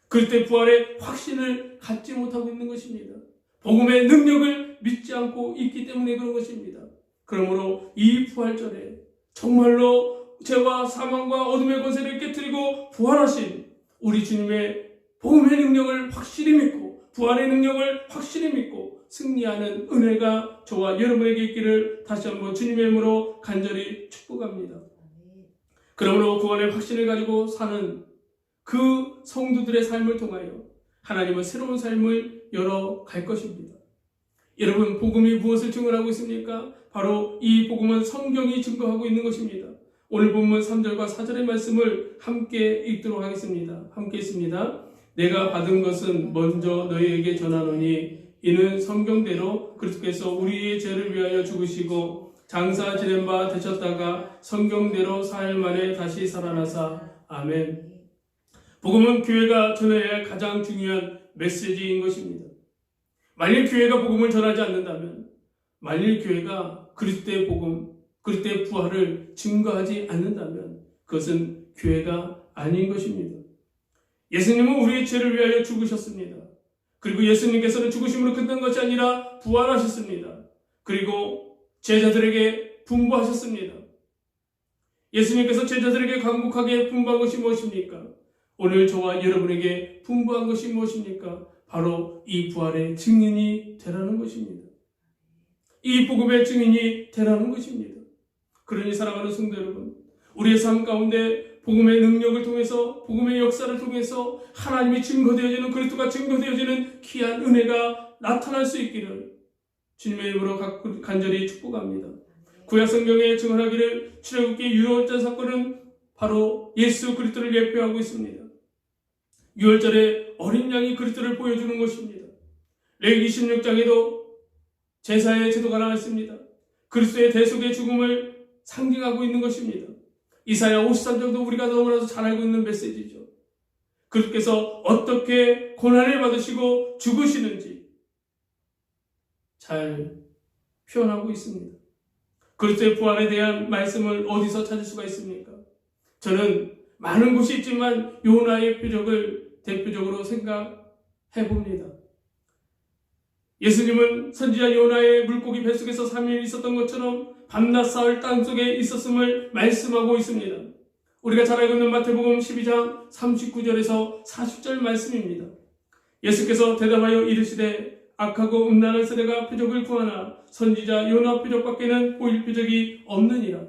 그때 부활의 확신을 갖지 못하고 있는 것입니다. 복음의 능력을 믿지 않고 있기 때문에 그런 것입니다. 그러므로 이 부활절에 정말로 죄와 사망과 어둠의 권세를 깨뜨리고 부활하신 우리 주님의 복음의 능력을 확실히 믿고 부활의 능력을 확실히 믿고 승리하는 은혜가 저와 여러분에게 있기를 다시 한번 주님의 이름으로 간절히 축복합니다. 그러므로 구원의 확신을 가지고 사는 그 성도들의 삶을 통하여 하나님은 새로운 삶을 열어갈 것입니다. 여러분, 복음이 무엇을 증언하고 있습니까? 바로 이 복음은 성경이 증거하고 있는 것입니다. 오늘 본문 3절과 4절의 말씀을 함께 읽도록 하겠습니다. 함께 읽습니다. 내가 받은 것은 먼저 너희에게 전하노니 이는 성경대로 그리스도께서 우리의 죄를 위하여 죽으시고 장사 지낸 바 되셨다가 성경대로 사흘 만에 다시 살아나사. 아멘. 복음은 교회가 전해야 할 가장 중요한 메시지인 것입니다. 만일 교회가 복음을 전하지 않는다면, 만일 교회가 그리스도의 복음, 그리스도의 부활을 증거하지 않는다면 그것은 교회가 아닌 것입니다. 예수님은 우리의 죄를 위하여 죽으셨습니다. 그리고 예수님께서는 죽으심으로 끝난 것이 아니라 부활하셨습니다. 그리고 제자들에게 분부하셨습니다. 예수님께서 제자들에게 간곡하게 분부한 것이 무엇입니까? 오늘 저와 여러분에게 분부한 것이 무엇입니까? 바로 이 부활의 증인이 되라는 것입니다. 이 복음의 증인이 되라는 것입니다. 그러니 사랑하는 성도 여러분, 우리의 삶 가운데 복음의 능력을 통해서, 복음의 역사를 통해서 하나님이 증거되어지는, 그리스도가 증거되어지는 귀한 은혜가 나타날 수 있기를 주님의 이름으로 간절히 축복합니다. 구약 성경에 증언하기를 출애굽기 유월절 사건은 바로 예수 그리스도를 예표하고 있습니다. 유월절에 어린 양이 그리스도를 보여주는 것입니다. 레위기 16장에도 제사의 제도가 나와 있습니다. 그리스도의 대속의 죽음을 상징하고 있는 것입니다. 이사야 53장도 우리가 너무나도 잘 알고 있는 메시지죠. 그리스도께서 어떻게 고난을 받으시고 죽으시는지 잘 표현하고 있습니다. 그리스도의 부활에 대한 말씀을 어디서 찾을 수가 있습니까? 저는 많은 곳이 있지만 요나의 표적을 대표적으로 생각해 봅니다. 예수님은 선지자 요나의 물고기 뱃속에서 3일 있었던 것처럼 밤낮 사흘 땅속에 있었음을 말씀하고 있습니다. 우리가 잘 알고 있는 마태복음 12장 39절에서 40절 말씀입니다. 예수께서 대답하여 이르시되 악하고 음란한 세대가 표적을 구하나 선지자 요나 표적밖에는 보일 표적이 없느니라.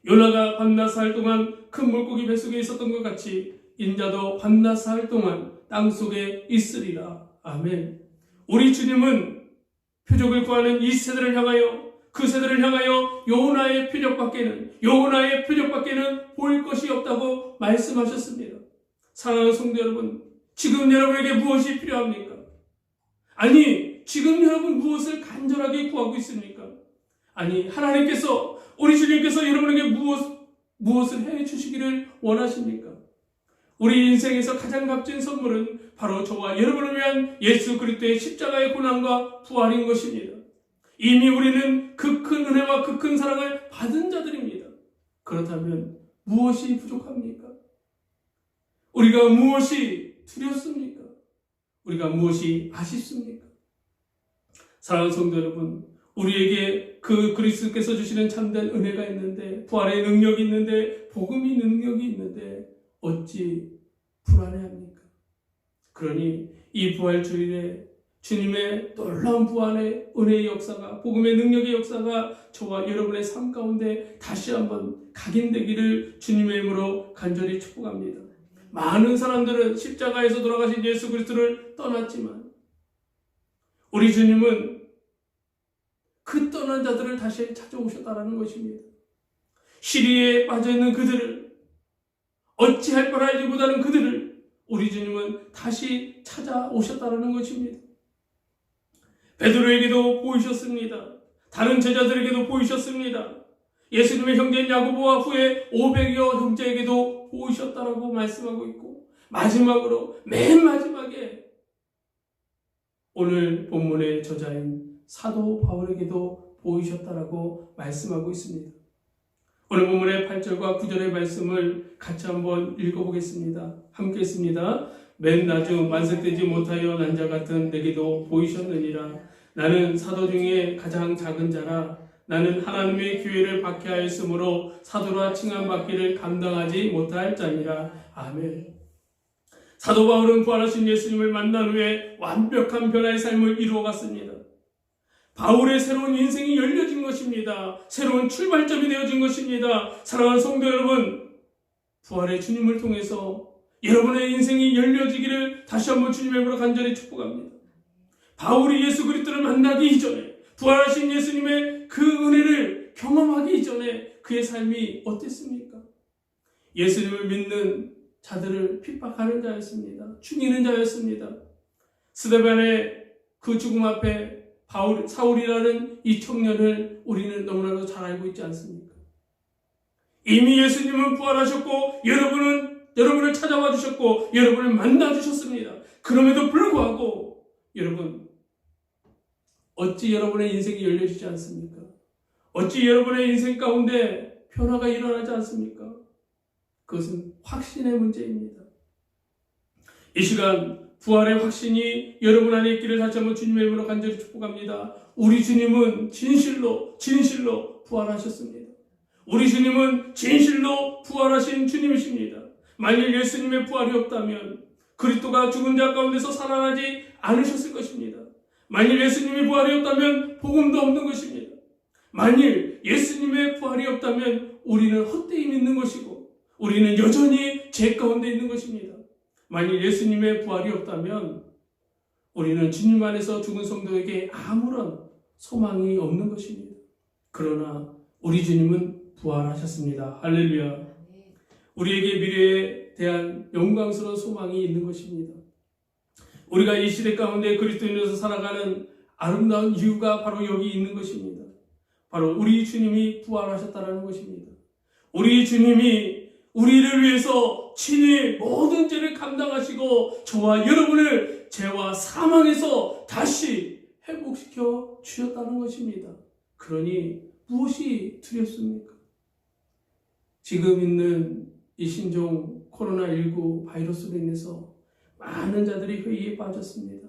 요나가 밤낮 사흘 동안 큰 물고기 뱃속에 있었던 것 같이 인자도 밤낮 사흘 동안 땅속에 있으리라. 아멘. 우리 주님은 표적을 구하는 이 세대를 향하여, 그 세대를 향하여 요나의 표적밖에는 보일 것이 없다고 말씀하셨습니다. 사랑하는 성도 여러분, 지금 여러분에게 무엇이 필요합니까? 아니, 지금 여러분 무엇을 간절하게 구하고 있습니까? 아니, 하나님께서, 우리 주님께서 여러분에게 무엇을 해 주시기를 원하십니까? 우리 인생에서 가장 값진 선물은 바로 저와 여러분을 위한 예수 그리스도의 십자가의 고난과 부활인 것입니다. 이미 우리는 그 큰 은혜와 그 큰 사랑을 받은 자들입니다. 그렇다면 무엇이 부족합니까? 우리가 무엇이 두렵습니까? 우리가 무엇이 아쉽습니까? 사랑하는 성도 여러분, 우리에게 그 그리스도께서 주시는 참된 은혜가 있는데, 부활의 능력이 있는데, 복음의 능력이 있는데 어찌 불안해합니까? 그러니 이 부활주일에 주님의 놀라운 부활의 은혜의 역사가, 복음의 능력의 역사가 저와 여러분의 삶 가운데 다시 한번 각인되기를 주님의 이름으로 간절히 축복합니다. 많은 사람들은 십자가에서 돌아가신 예수 그리스도를 떠났지만 우리 주님은 그 떠난 자들을 다시 찾아오셨다는 것입니다. 시리에 빠져있는 그들을, 어찌할 바를 알지 못하는 그들을 우리 주님은 다시 찾아오셨다는 것입니다. 베드로에게도 보이셨습니다. 다른 제자들에게도 보이셨습니다. 예수님의 형제인 야고보와 후에 500여 형제에게도 보이셨다라고 말씀하고 있고, 마지막으로 맨 마지막에 오늘 본문의 저자인 사도 바울에게도 보이셨다라고 말씀하고 있습니다. 오늘 본문의 8절과 9절의 말씀을 같이 한번 읽어보겠습니다. 함께 했습니다. 맨 나중 만색되지 못하여 난 자 같은 내게도 보이셨느니라. 나는 사도 중에 가장 작은 자라. 나는 하나님의 기회를 박해하였으므로 사도라 칭함받기를 감당하지 못할 자니라. 아멘. 사도 바울은 부활하신 예수님을 만난 후에 완벽한 변화의 삶을 이루어갔습니다. 바울의 새로운 인생이 열려진 것입니다. 새로운 출발점이 되어진 것입니다. 사랑하는 성도 여러분, 부활의 주님을 통해서 여러분의 인생이 열려지기를 다시 한번 주님의 이름으로 간절히 축복합니다. 바울이 예수 그리스도를 만나기 이전에, 부활하신 예수님의 그 은혜를 경험하기 이전에 그의 삶이 어땠습니까? 예수님을 믿는 자들을 핍박하는 자였습니다. 죽이는 자였습니다. 스데반의 그 죽음 앞에 사울이라는 이 청년을 우리는 너무나도 잘 알고 있지 않습니까? 이미 예수님은 부활하셨고 여러분을 찾아와 주셨고 여러분을 만나 주셨습니다. 그럼에도 불구하고 여러분, 어찌 여러분의 인생이 열려지지 않습니까? 어찌 여러분의 인생 가운데 변화가 일어나지 않습니까? 그것은 확신의 문제입니다. 이 시간 부활의 확신이 여러분 안에 있기를 다시 한번 주님의 이름으로 간절히 축복합니다. 우리 주님은 진실로 부활하셨습니다. 우리 주님은 진실로 부활하신 주님이십니다. 만일 예수님의 부활이 없다면 그리스도가 죽은 자 가운데서 살아나지 않으셨을 것입니다. 만일 예수님의 부활이 없다면 복음도 없는 것입니다. 만일 예수님의 부활이 없다면 우리는 헛되이 믿는 것이고 우리는 여전히 죄 가운데 있는 것입니다. 만일 예수님의 부활이 없다면 우리는 주님 안에서 죽은 성도에게 아무런 소망이 없는 것입니다. 그러나 우리 주님은 부활하셨습니다. 할렐루야. 우리에게 미래에 대한 영광스러운 소망이 있는 것입니다. 우리가 이 시대 가운데 그리스도인으로서 살아가는 아름다운 이유가 바로 여기 있는 것입니다. 바로 우리 주님이 부활하셨다는 것입니다. 우리 주님이 우리를 위해서 친히 모든 죄를 감당하시고 저와 여러분을 죄와 사망에서 다시 회복시켜 주셨다는 것입니다. 그러니 무엇이 두렵습니까? 지금 있는 이 신종 코로나19 바이러스로 인해서 많은 자들이 회의에 빠졌습니다.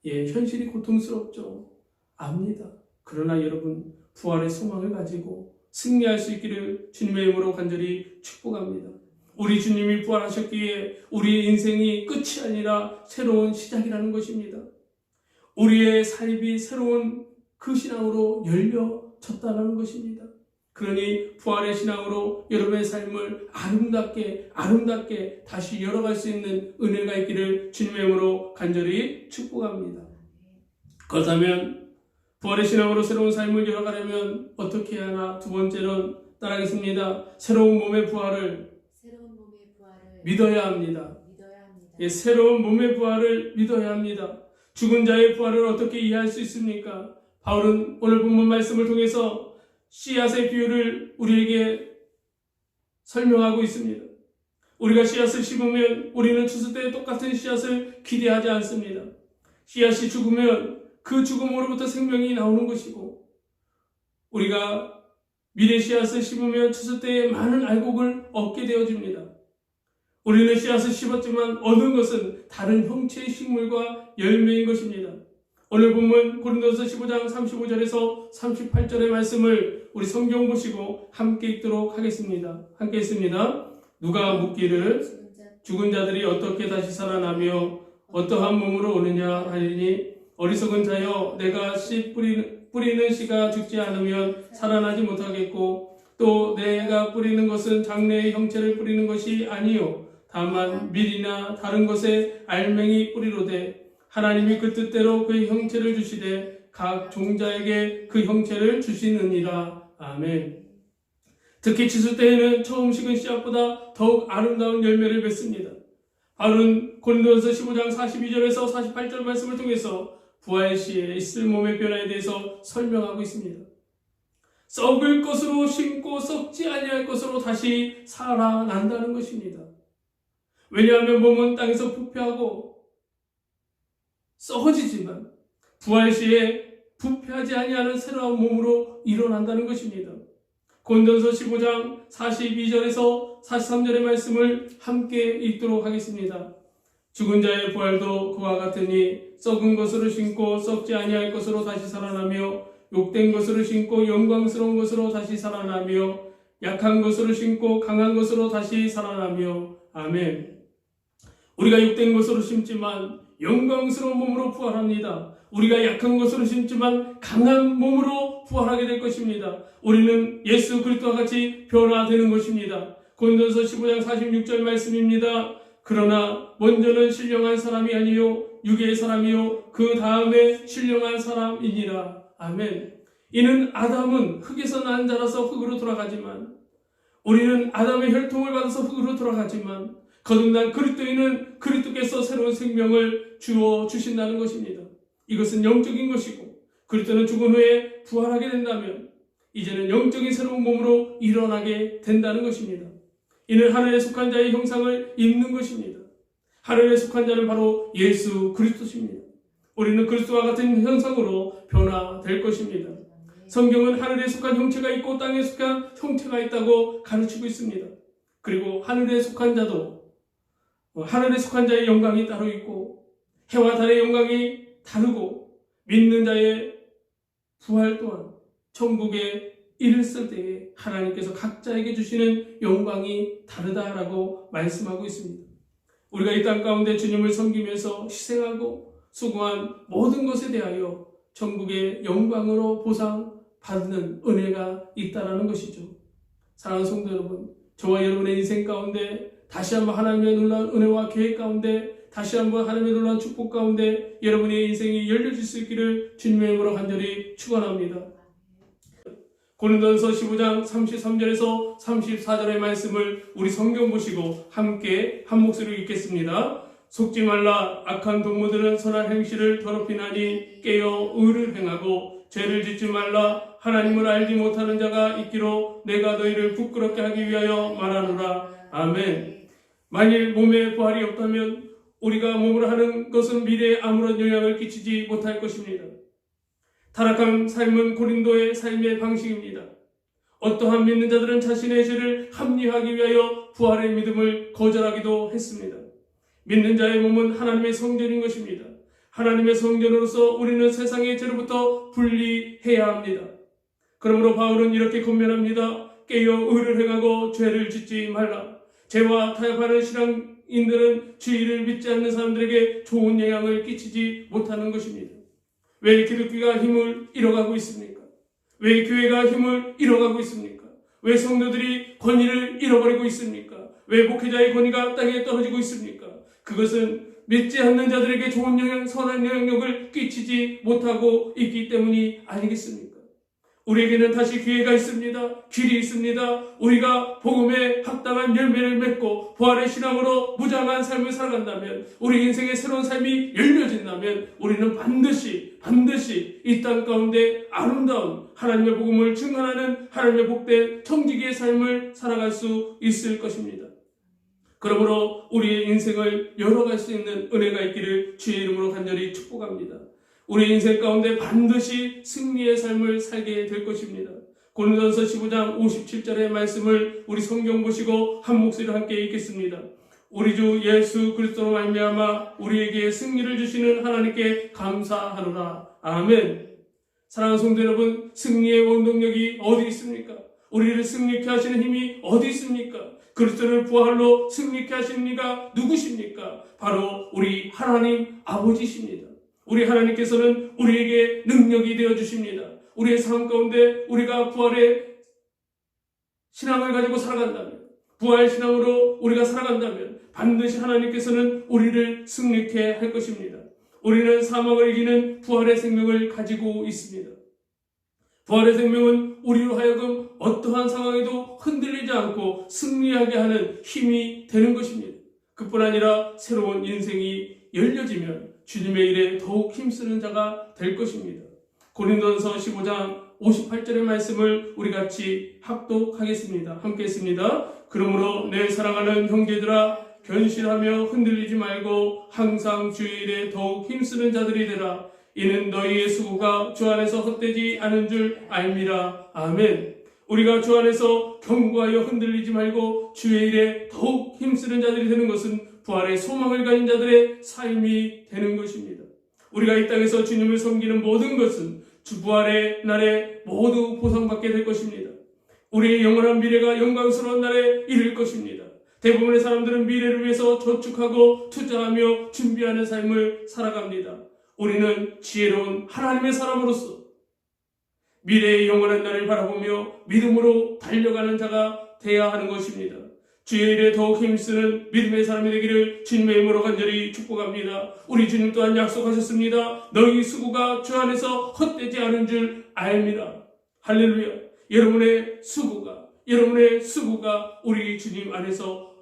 현실이 고통스럽죠. 압니다. 그러나 여러분, 부활의 소망을 가지고 승리할 수 있기를 주님의 이름으로 간절히 축복합니다. 우리 주님이 부활하셨기에 우리의 인생이 끝이 아니라 새로운 시작이라는 것입니다. 우리의 삶이 새로운 그 신앙으로 열려졌다는 것입니다. 그러니 부활의 신앙으로 여러분의 삶을 아름답게 다시 열어갈 수 있는 은혜가 있기를 주님의 이름으로 간절히 축복합니다. 그렇다면 부활의 신앙으로 새로운 삶을 열어가려면 어떻게 해야 하나? 두 번째는 따라하겠습니다. 새로운 몸의 부활을 믿어야 합니다. 새로운 몸의 부활을 믿어야 합니다. 죽은 자의 부활을 어떻게 이해할 수 있습니까? 바울은 오늘 본문 말씀을 통해서 씨앗의 비유를 우리에게 설명하고 있습니다. 우리가 씨앗을 심으면 우리는 추수 때 똑같은 씨앗을 기대하지 않습니다. 씨앗이 죽으면 그 죽음으로부터 생명이 나오는 것이고, 우리가 미래 씨앗을 심으면 추수 때에 많은 알곡을 얻게 되어집니다. 우리는 씨앗을 심었지만 얻은 것은 다른 형체의 식물과 열매인 것입니다. 오늘 본문 고린도서 15장 35절에서 38절의 말씀을 우리 성경 보시고 함께 읽도록 하겠습니다. 함께 읽습니다. 누가 묻기를 죽은 자들이 어떻게 다시 살아나며 어떠한 몸으로 오느냐 하리니, 어리석은 자여, 내가 씨 뿌리는 씨가 죽지 않으면 살아나지 못하겠고, 또 내가 뿌리는 것은 장래의 형체를 뿌리는 것이 아니요 다만 밀이나 다른 것에 알맹이 뿌리로되, 하나님이 그 뜻대로 그 형체를 주시되 각 종자에게 그 형체를 주시느니라. 아멘. 특히 추수 때에는 처음 식은 씨앗보다 더욱 아름다운 열매를 맺습니다. 바울은 고린도서 15장 42절에서 48절 말씀을 통해서 부활 시에 있을 몸의 변화에 대해서 설명하고 있습니다. 썩을 것으로 심고 썩지 아니할 것으로 다시 살아난다는 것입니다. 왜냐하면 몸은 땅에서 부패하고 썩어지지만 부활 시에 부패하지 아니하는 새로운 몸으로 일어난다는 것입니다. 고린도서 15장 42절에서 43절의 말씀을 함께 읽도록 하겠습니다. 죽은 자의 부활도 그와 같으니 썩은 것으로 심고 썩지 아니할 것으로 다시 살아나며, 욕된 것으로 심고 영광스러운 것으로 다시 살아나며, 약한 것으로 심고 강한 것으로 다시 살아나며. 아멘. 우리가 욕된 것으로 심지만 영광스러운 몸으로 부활합니다. 우리가 약한 것으로 심지만 강한 몸으로 부활하게 될 것입니다. 우리는 예수 그리스도와 같이 변화되는 것입니다. 고린도서 15장 46절 말씀입니다. 그러나 먼저는 신령한 사람이 아니요 육의 사람이요 그 다음에 신령한 사람이니라. 아멘. 이는 아담은 흙에서 난 자라서 흙으로 돌아가지만, 우리는 아담의 혈통을 받아서 흙으로 돌아가지만, 거듭난 그리스도인은 그리스도께서 새로운 생명을 주어 주신다는 것입니다. 이것은 영적인 것이고, 그리스도는 죽은 후에 부활하게 된다면 이제는 영적인 새로운 몸으로 일어나게 된다는 것입니다. 이는 하늘에 속한 자의 형상을 입는 것입니다. 하늘에 속한 자는 바로 예수 그리스도십니다. 우리는 그리스도와 같은 형상으로 변화될 것입니다. 성경은 하늘에 속한 형체가 있고 땅에 속한 형체가 있다고 가르치고 있습니다. 그리고 하늘에 속한 자도 하늘에 속한 자의 영광이 따로 있고 해와 달의 영광이 다르고, 믿는 자의 부활 또한 천국의 일을 때에 하나님께서 각자에게 주시는 영광이 다르다라고 말씀하고 있습니다. 우리가 이 땅 가운데 주님을 섬기면서 희생하고 수고한 모든 것에 대하여 천국의 영광으로 보상받는 은혜가 있다라는 것이죠. 사랑하는 성도 여러분, 저와 여러분의 인생 가운데 다시 한번 하나님의 놀라운 은혜와 계획 가운데 다시 한번 하나님의 놀라운 축복 가운데 여러분의 인생이 열려질 수 있기를 주님의 이름으로 간절히 축원합니다. 고린도전서 15장 33절에서 34절의 말씀을 우리 성경 보시고 함께 한 목소리로 읽겠습니다. 속지 말라. 악한 동무들은 선한 행실을 더럽히나니 깨어 의를 행하고 죄를 짓지 말라. 하나님을 알지 못하는 자가 있기로 내가 너희를 부끄럽게 하기 위하여 말하노라. 아멘. 만일 몸에 부활이 없다면 우리가 몸으로 하는 것은 미래에 아무런 영향을 끼치지 못할 것입니다. 타락한 삶은 고린도의 삶의 방식입니다. 어떠한 믿는 자들은 자신의 죄를 합리화하기 위하여 부활의 믿음을 거절하기도 했습니다. 믿는 자의 몸은 하나님의 성전인 것입니다. 하나님의 성전으로서 우리는 세상의 죄로부터 분리해야 합니다. 그러므로 바울은 이렇게 권면합니다. 깨어 의를 행하고 죄를 짓지 말라. 죄와 타협하는 신앙인들은 주의를 믿지 않는 사람들에게 좋은 영향을 끼치지 못하는 것입니다. 왜 기독교가 힘을 잃어가고 있습니까? 왜 교회가 힘을 잃어가고 있습니까? 왜 성도들이 권위를 잃어버리고 있습니까? 왜 목회자의 권위가 땅에 떨어지고 있습니까? 그것은 믿지 않는 자들에게 좋은 영향, 선한 영향력을 끼치지 못하고 있기 때문이 아니겠습니까? 우리에게는 다시 기회가 있습니다. 길이 있습니다. 우리가 복음에 합당한 열매를 맺고 부활의 신앙으로 무장한 삶을 살아간다면, 우리 인생의 새로운 삶이 열려진다면 우리는 반드시 이 땅 가운데 아름다운 하나님의 복음을 증언하는 하나님의 복된 청지기의 삶을 살아갈 수 있을 것입니다. 그러므로 우리의 인생을 열어갈 수 있는 은혜가 있기를 주의 이름으로 간절히 축복합니다. 우리 인생 가운데 반드시 승리의 삶을 살게 될 것입니다. 고린도전서 15장 57절의 말씀을 우리 성경 보시고 한 목소리로 함께 읽겠습니다. 우리 주 예수 그리스도로 말미암아 우리에게 승리를 주시는 하나님께 감사하노라. 아멘. 사랑하는 성도 여러분, 승리의 원동력이 어디 있습니까? 우리를 승리케 하시는 힘이 어디 있습니까? 그리스도를 부활로 승리케 하시는 이가 누구십니까? 바로 우리 하나님 아버지십니다. 우리 하나님께서는 우리에게 능력이 되어 주십니다. 우리의 삶 가운데 우리가 부활의 신앙을 가지고 살아간다면, 부활 신앙으로 우리가 살아간다면 반드시 하나님께서는 우리를 승리케 할 것입니다. 우리는 사망을 이기는 부활의 생명을 가지고 있습니다. 부활의 생명은 우리로 하여금 어떠한 상황에도 흔들리지 않고 승리하게 하는 힘이 되는 것입니다. 그뿐 아니라 새로운 인생이 열려지면 주님의 일에 더욱 힘쓰는 자가 될 것입니다. 고린도전서 15장 58절의 말씀을 우리 같이 합독하겠습니다. 함께 했습니다. 그러므로 내 사랑하는 형제들아, 견실하며 흔들리지 말고 항상 주의 일에 더욱 힘쓰는 자들이 되라. 이는 너희의 수고가 주 안에서 헛되지 않은 줄 알미라. 아멘. 우리가 주 안에서 견고하여 흔들리지 말고 주의 일에 더욱 힘쓰는 자들이 되는 것은 부활의 소망을 가진 자들의 삶이 되는 것입니다. 우리가 이 땅에서 주님을 섬기는 모든 것은 주 부활의 날에 모두 보상받게 될 것입니다. 우리의 영원한 미래가 영광스러운 날에 이를 것입니다. 대부분의 사람들은 미래를 위해서 저축하고 투자하며 준비하는 삶을 살아갑니다. 우리는 지혜로운 하나님의 사람으로서 미래의 영원한 날을 바라보며 믿음으로 달려가는 자가 되어야 하는 것입니다. 주의 일에 더욱 힘쓰는 믿음의 사람이 되기를 주님의 이름으로 간절히 축복합니다. 우리 주님 또한 약속하셨습니다. 너희 수고가 주 안에서 헛되지 않은 줄 알미라. 할렐루야. 여러분의 수고가 우리 주님 안에서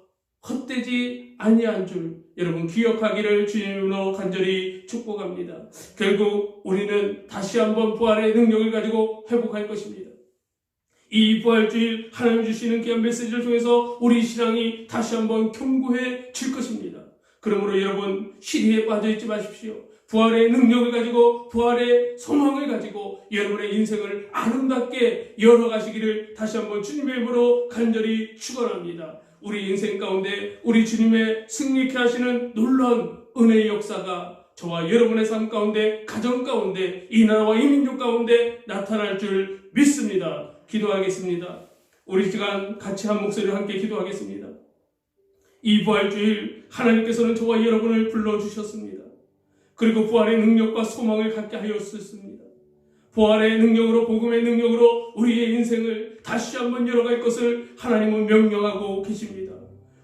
헛되지 아니한 줄 여러분 기억하기를 주님으로 간절히 축복합니다. 결국 우리는 다시 한번 부활의 능력을 가지고 회복할 것입니다. 이 부활주일 하나님 주시는 귀한 메시지를 통해서 우리 신앙이 다시 한번 견고해질 것입니다. 그러므로 여러분 시리에 빠져있지 마십시오. 부활의 능력을 가지고 부활의 소망을 가지고 여러분의 인생을 아름답게 열어가시기를 다시 한번 주님의 이름으로 간절히 축원합니다. 우리 인생 가운데 우리 주님의 승리케 하시는 놀라운 은혜의 역사가 저와 여러분의 삶 가운데, 가정 가운데, 이 나라와 이 민족 가운데 나타날 줄 믿습니다. 기도하겠습니다. 우리 시간 같이 한 목소리로 함께 기도하겠습니다. 이 부활주일 하나님께서는 저와 여러분을 불러주셨습니다. 그리고 부활의 능력과 소망을 갖게 하였습니다. 부활의 능력으로, 복음의 능력으로 우리의 인생을 다시 한번 열어갈 것을 하나님은 명령하고 계십니다.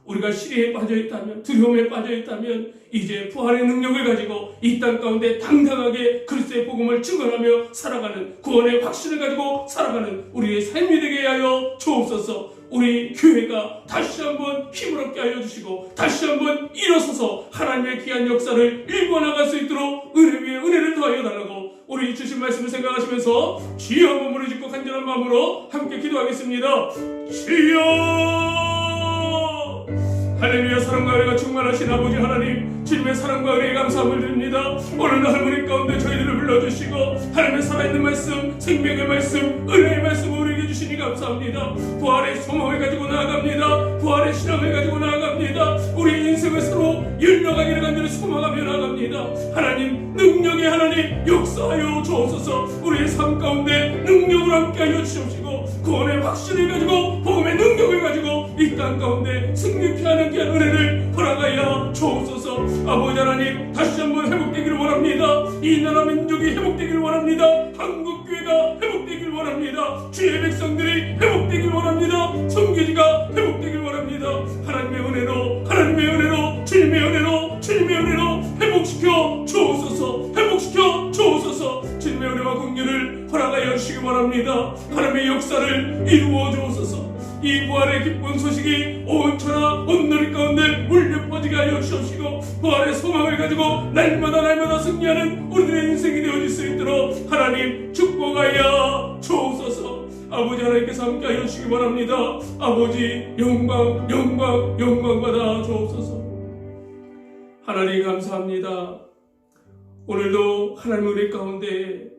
우리가 시리에 빠져있다면, 두려움에 빠져있다면 이제 부활의 능력을 가지고 이 땅 가운데 당당하게 그리스도의 복음을 증언하며 살아가는, 구원의 확신을 가지고 살아가는 우리의 삶이 되게 하여 주옵소서. 우리 교회가 다시 한번 힘을 얻게 하여 주시고 다시 한번 일어서서 하나님의 귀한 역사를 일궈나갈 수 있도록 은혜 위에 은혜를 더하여 달라고 우리 주신 말씀을 생각하시면서 주여 한번 무릎 짓고 간절한 마음으로 함께 기도하겠습니다. 주여! 할렐루야. 사랑과 은혜가 충만하신 아버지 하나님, 주님의 사랑과 은혜에 감사함을 드립니다. 오늘 할머니 가운데 저희들을 불러주시고 하나님의 살아있는 말씀, 생명의 말씀, 은혜의 말씀을 우리에게 주시니 감사합니다. 부활의 소망을 가지고 나아갑니다. 부활의 신앙을 가지고 나아갑니다. 우리 인생을 서로 열려가기를 간절히 소망하며 나아갑니다. 하나님, 능력의 하나님 역사하여 주옵소서. 우리의 삶 가운데 능력을 함께하여 주옵시고 구원의 확신을 가지고 복음의 능력을 가지고 이 땅 가운데 승리케 하는 귀한 은혜를 허락하여 주옵소서. 아버지 하나님, 다시 한번 회복되기를 원합니다. 이 나라 민족이 회복되기를 원합니다. 한국교회가 회복되기를 원합니다. 주의 백성들이 회복되기를 원합니다. 성교지가 회복되기를 원합니다. 하나님의 은혜로, 하나님의 은혜로, 주님의 은혜로, 주님의 은혜로 회복시켜 주옵소서. 회복시켜 주옵소서. 주님의 은혜와 긍휼을 허락하여 주시기 바랍니다. 하나님의 역사를 이루어 주옵소서. 이 부활의 기쁜 소식이 온 천하 온누리 가운데 울려 퍼지게 하여 주옵시고 부활의 소망을 가지고 날마다 승리하는 우리들의 인생이 되어질 수 있도록 하나님 축복하여 주옵소서. 아버지 하나님께서 함께하여 주시기 바랍니다. 아버지 영광 받아 주옵소서. 하나님 감사합니다. 오늘도 하나님의 은혜 가운데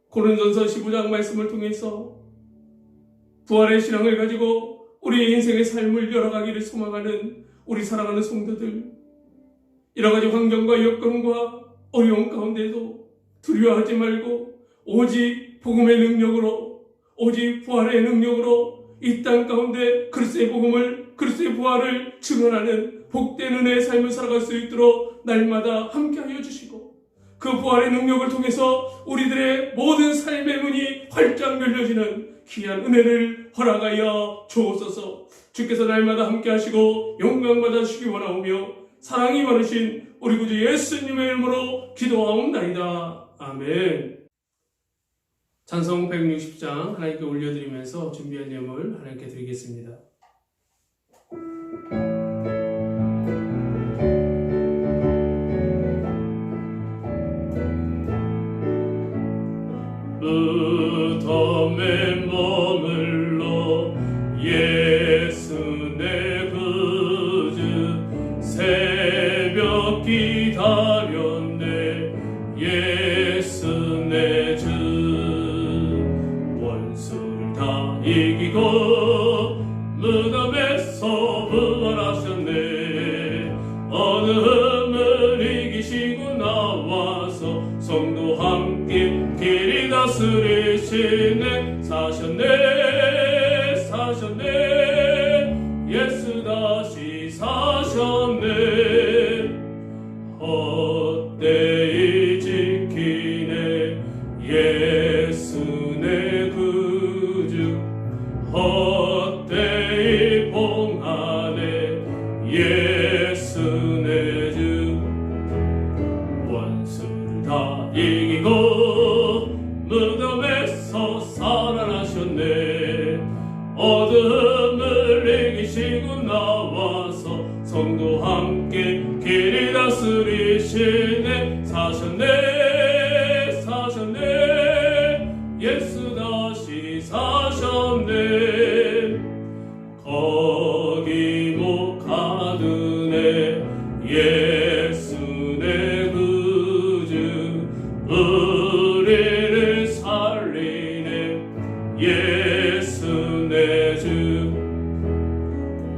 고린도전서 15장 말씀을 통해서 부활의 신앙을 가지고 우리의 인생의 삶을 열어가기를 소망하는 우리 사랑하는 성도들, 여러 가지 환경과 여건과 어려운 가운데도 두려워하지 말고 오직 복음의 능력으로, 오직 부활의 능력으로 이 땅 가운데 그리스도의 복음을, 그리스도의 부활을 증언하는 복된 은혜의 삶을 살아갈 수 있도록 날마다 함께하여 주시고 그 부활의 능력을 통해서 우리들의 모든 삶의 문이 활짝 열려지는 귀한 은혜를 허락하여 주옵소서. 주께서 날마다 함께 하시고 영광 받아주시기 원하오며 사랑이 많으신 우리 구주 예수님의 이름으로 기도하옵나이다. 아멘. 찬송 160장 하나님께 올려드리면서 준비한 예물 하나님께 드리겠습니다. 무덤에 머물러 예수 내 구주 새벽 기다렸네. 예수 내 주 원수를 다 이기고 무덤에서 부활하셨네. 어둠을 이기시고 나와서 성도 함께 길이 다스리시네. 사셨네 예수 다시 사셨네. 헛되이 지키네 예수 내 구주. 헛되이 봉하네 예수 내 주. 원수를 다 이기고 무덤에서 살아나셨네. 어둠을 이기시고 나와서 성도 함께 길이 다스리시네. 사셨네 예수 다시 사셨네. 거기 못 가두네 예수 내 구주. 우리를 살리네 예수 내 주.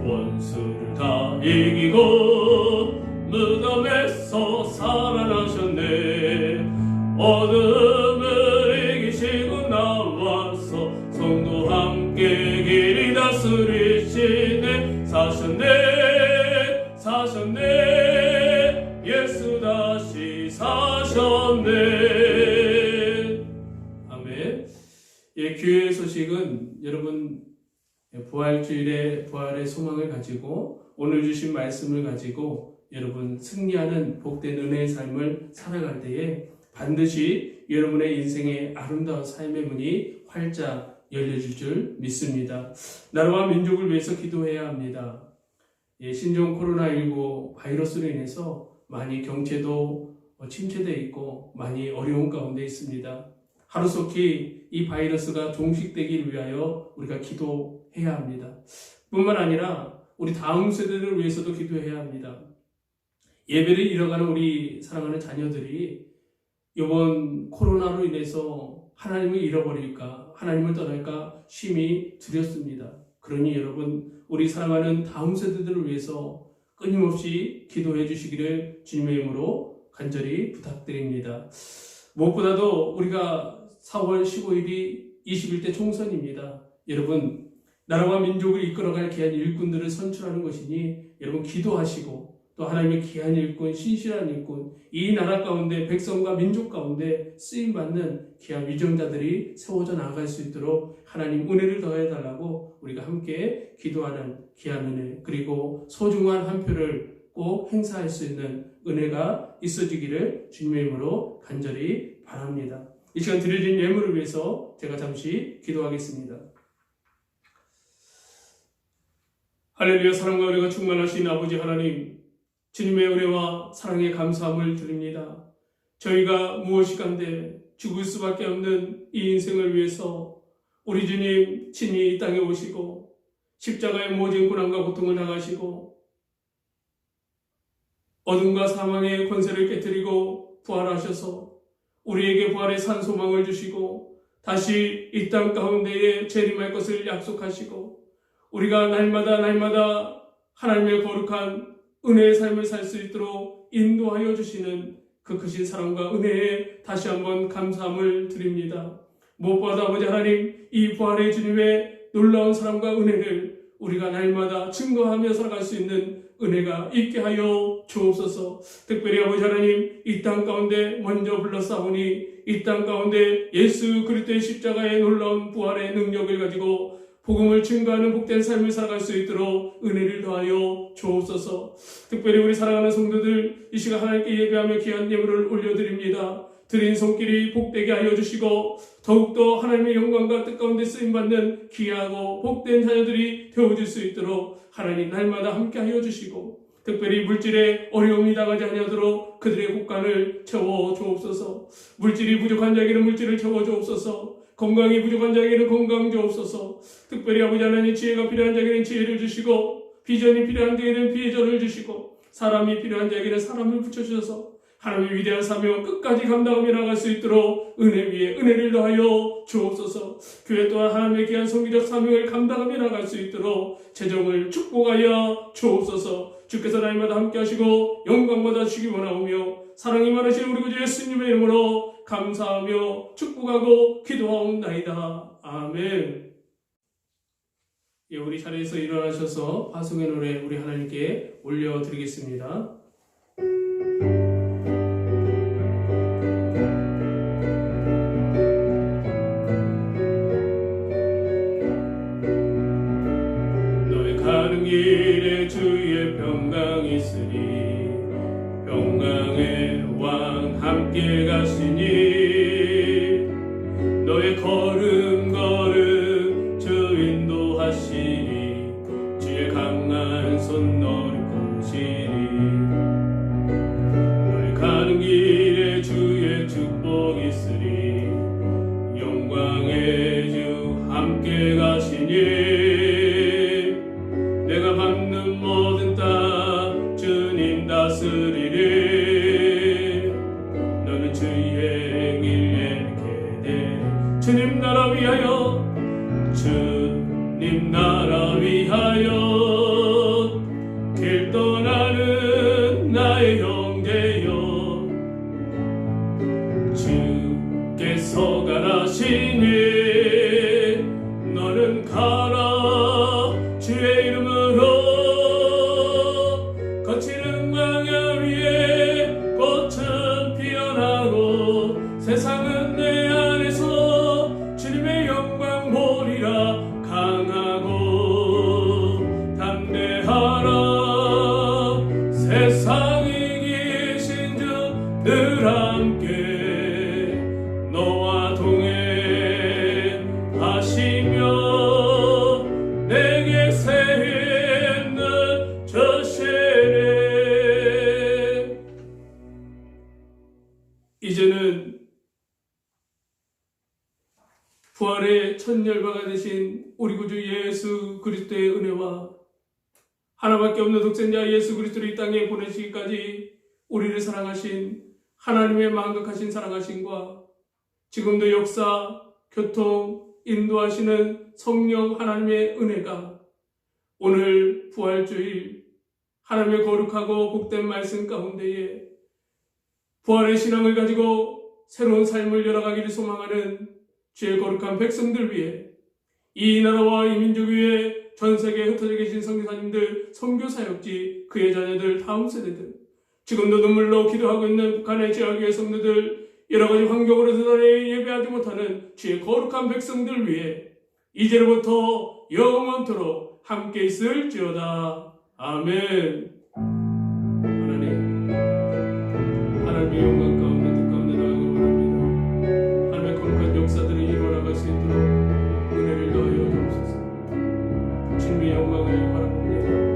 원수를 다 이기고 무덤에서 살아나셨네. 어둠을 이기시고 나와서 다스리시네. 사셨네 예수 다시 사셨네. 아멘. 예, 교회 소식은 여러분 부활주일에 부활의 소망을 가지고 오늘 주신 말씀을 가지고 여러분 승리하는 복된 은혜의 삶을 살아갈 때에 반드시 여러분의 인생의 아름다운 삶의 문이 활짝 열려질 줄 믿습니다. 나라와 민족을 위해서 기도해야 합니다. 예, 신종 코로나19 바이러스로 인해서 많이 경제도 침체되어 있고 많이 어려운 가운데 있습니다. 하루속히 이 바이러스가 종식되기 위하여 우리가 기도해야 합니다. 뿐만 아니라 우리 다음 세대를 위해서도 기도해야 합니다. 예배를 잃어가는 우리 사랑하는 자녀들이 이번 코로나로 인해서 하나님을 잃어버릴까, 하나님을 떠날까 심히 두렵습니다. 그러니 여러분, 우리 사랑하는 다음 세대들을 위해서 끊임없이 기도해 주시기를 주님의 이름으로 간절히 부탁드립니다. 무엇보다도 우리가 4월 15일이 21대 총선입니다. 여러분, 나라와 민족을 이끌어갈 귀한 일꾼들을 선출하는 것이니 여러분 기도하시고 또 하나님의 귀한 일꾼, 신실한 일꾼, 이 나라 가운데 백성과 민족 가운데 쓰임받는 귀한 위정자들이 세워져 나아갈 수 있도록 하나님 은혜를 더해달라고 우리가 함께 기도하는 귀한 은혜, 그리고 소중한 한 표를 꼭 행사할 수 있는 은혜가 있어지기를 주님의 이름으로 간절히 바랍니다. 이 시간 드려진 예물을 위해서 제가 잠시 기도하겠습니다. 할렐루야. 사랑과 은혜가 충만하신 아버지 하나님, 주님의 은혜와 사랑에 감사함을 드립니다. 저희가 무엇이간데 죽을 수밖에 없는 이 인생을 위해서 우리 주님 친히 이 땅에 오시고 십자가의 모진 고난과 고통을 당하시고 어둠과 사망의 권세를 깨뜨리고 부활하셔서 우리에게 부활의 산 소망을 주시고 다시 이 땅 가운데에 재림할 것을 약속하시고 우리가 날마다 하나님의 거룩한 은혜의 삶을 살 수 있도록 인도하여 주시는 그 크신 사랑과 은혜에 다시 한번 감사함을 드립니다. 무엇보다 아버지 하나님, 이 부활의 주님의 놀라운 사랑과 은혜를 우리가 날마다 증거하며 살아갈 수 있는 은혜가 있게 하여 주옵소서. 특별히 아버지 하나님, 이 땅 가운데 먼저 불러싸우니 이 땅 가운데 예수 그리스도의 십자가의 놀라운 부활의 능력을 가지고 복음을 증거하는 복된 삶을 살아갈 수 있도록 은혜를 더하여 주옵소서. 특별히 우리 사랑하는 성도들 이 시간 하나님께 예배하며 귀한 예물을 올려드립니다. 드린 손길이 복되게 하여 주시고 더욱더 하나님의 영광과 뜻 가운데 쓰임받는 귀하고 복된 자녀들이 되어질 수 있도록 하나님 날마다 함께 하여 주시고 특별히 물질에 어려움이 당하지 아니하도록 그들의 곳간을 채워 주옵소서. 물질이 부족한 자에게는 물질을 채워 주옵소서. 건강이 부족한 자에게는 건강 주옵소서. 특별히 아버지 하나님, 지혜가 필요한 자에게는 지혜를 주시고 비전이 필요한 자에게는 비전을 주시고 사람이 필요한 자에게는 사람을 붙여주셔서 하나님의 위대한 사명 끝까지 감당하며 나갈 수 있도록 은혜 위에 은혜를 더하여 주옵소서. 교회 또한 하나님의 귀한 성기적 사명을 감당하며 나갈 수 있도록 재정을 축복하여 주옵소서. 주께서 날마다 함께 하시고 영광 받아주시기 원하오며 사랑이 많으신 우리 구주 예수님의 이름으로 감사하며 축복하고 기도하옵나이다. 아멘. 예, 우리 자리에서 일어나셔서 화성의 노래 우리 하나님께 올려드리겠습니다. 너의 가는 길에 주의 평강 있으니 평강의 왕 함께 가시니 너의 걸음 주 인도하시니 주의 강한 손 너를 보시니 너의 가는 길에 주의 축복 있으니 영광의 주 함께 가시니 내가 밟는 모든 땅 주님 다스리리 너는 주의 길 예비케 되리 주님 나라 위하여 주님 나라 위하여 길 떠나는 천열바가 되신 우리 구주 예수 그리스도의 은혜와 하나밖에 없는 독생자 예수 그리스도를 이 땅에 보내시기까지 우리를 사랑하신 하나님의 만극하신 사랑하심과 지금도 역사, 교통, 인도하시는 성령 하나님의 은혜가 오늘 부활주일 하나님의 거룩하고 복된 말씀 가운데에 부활의 신앙을 가지고 새로운 삶을 열어가기를 소망하는 주의 거룩한 백성들 위해 이 나라와 이 민족 위에 전 세계에 흩어져 계신 선교사님들, 선교사역지, 그의 자녀들, 다음 세대들, 지금도 눈물로 기도하고 있는 북한의 지하교회 성도들, 여러 가지 환경으로 드러내 예배하지 못하는 주의 거룩한 백성들 위해 이제로부터 영원토록 함께 있을지어다. 아멘. 하나님의 영광 가운데 뜻 가운데 나가기 원합니다. 하나님의 거룩한 역사들을 이루어나갈 수 있도록 은혜를 더하여 주옵소서. 진리의 영광을 바라봅니다.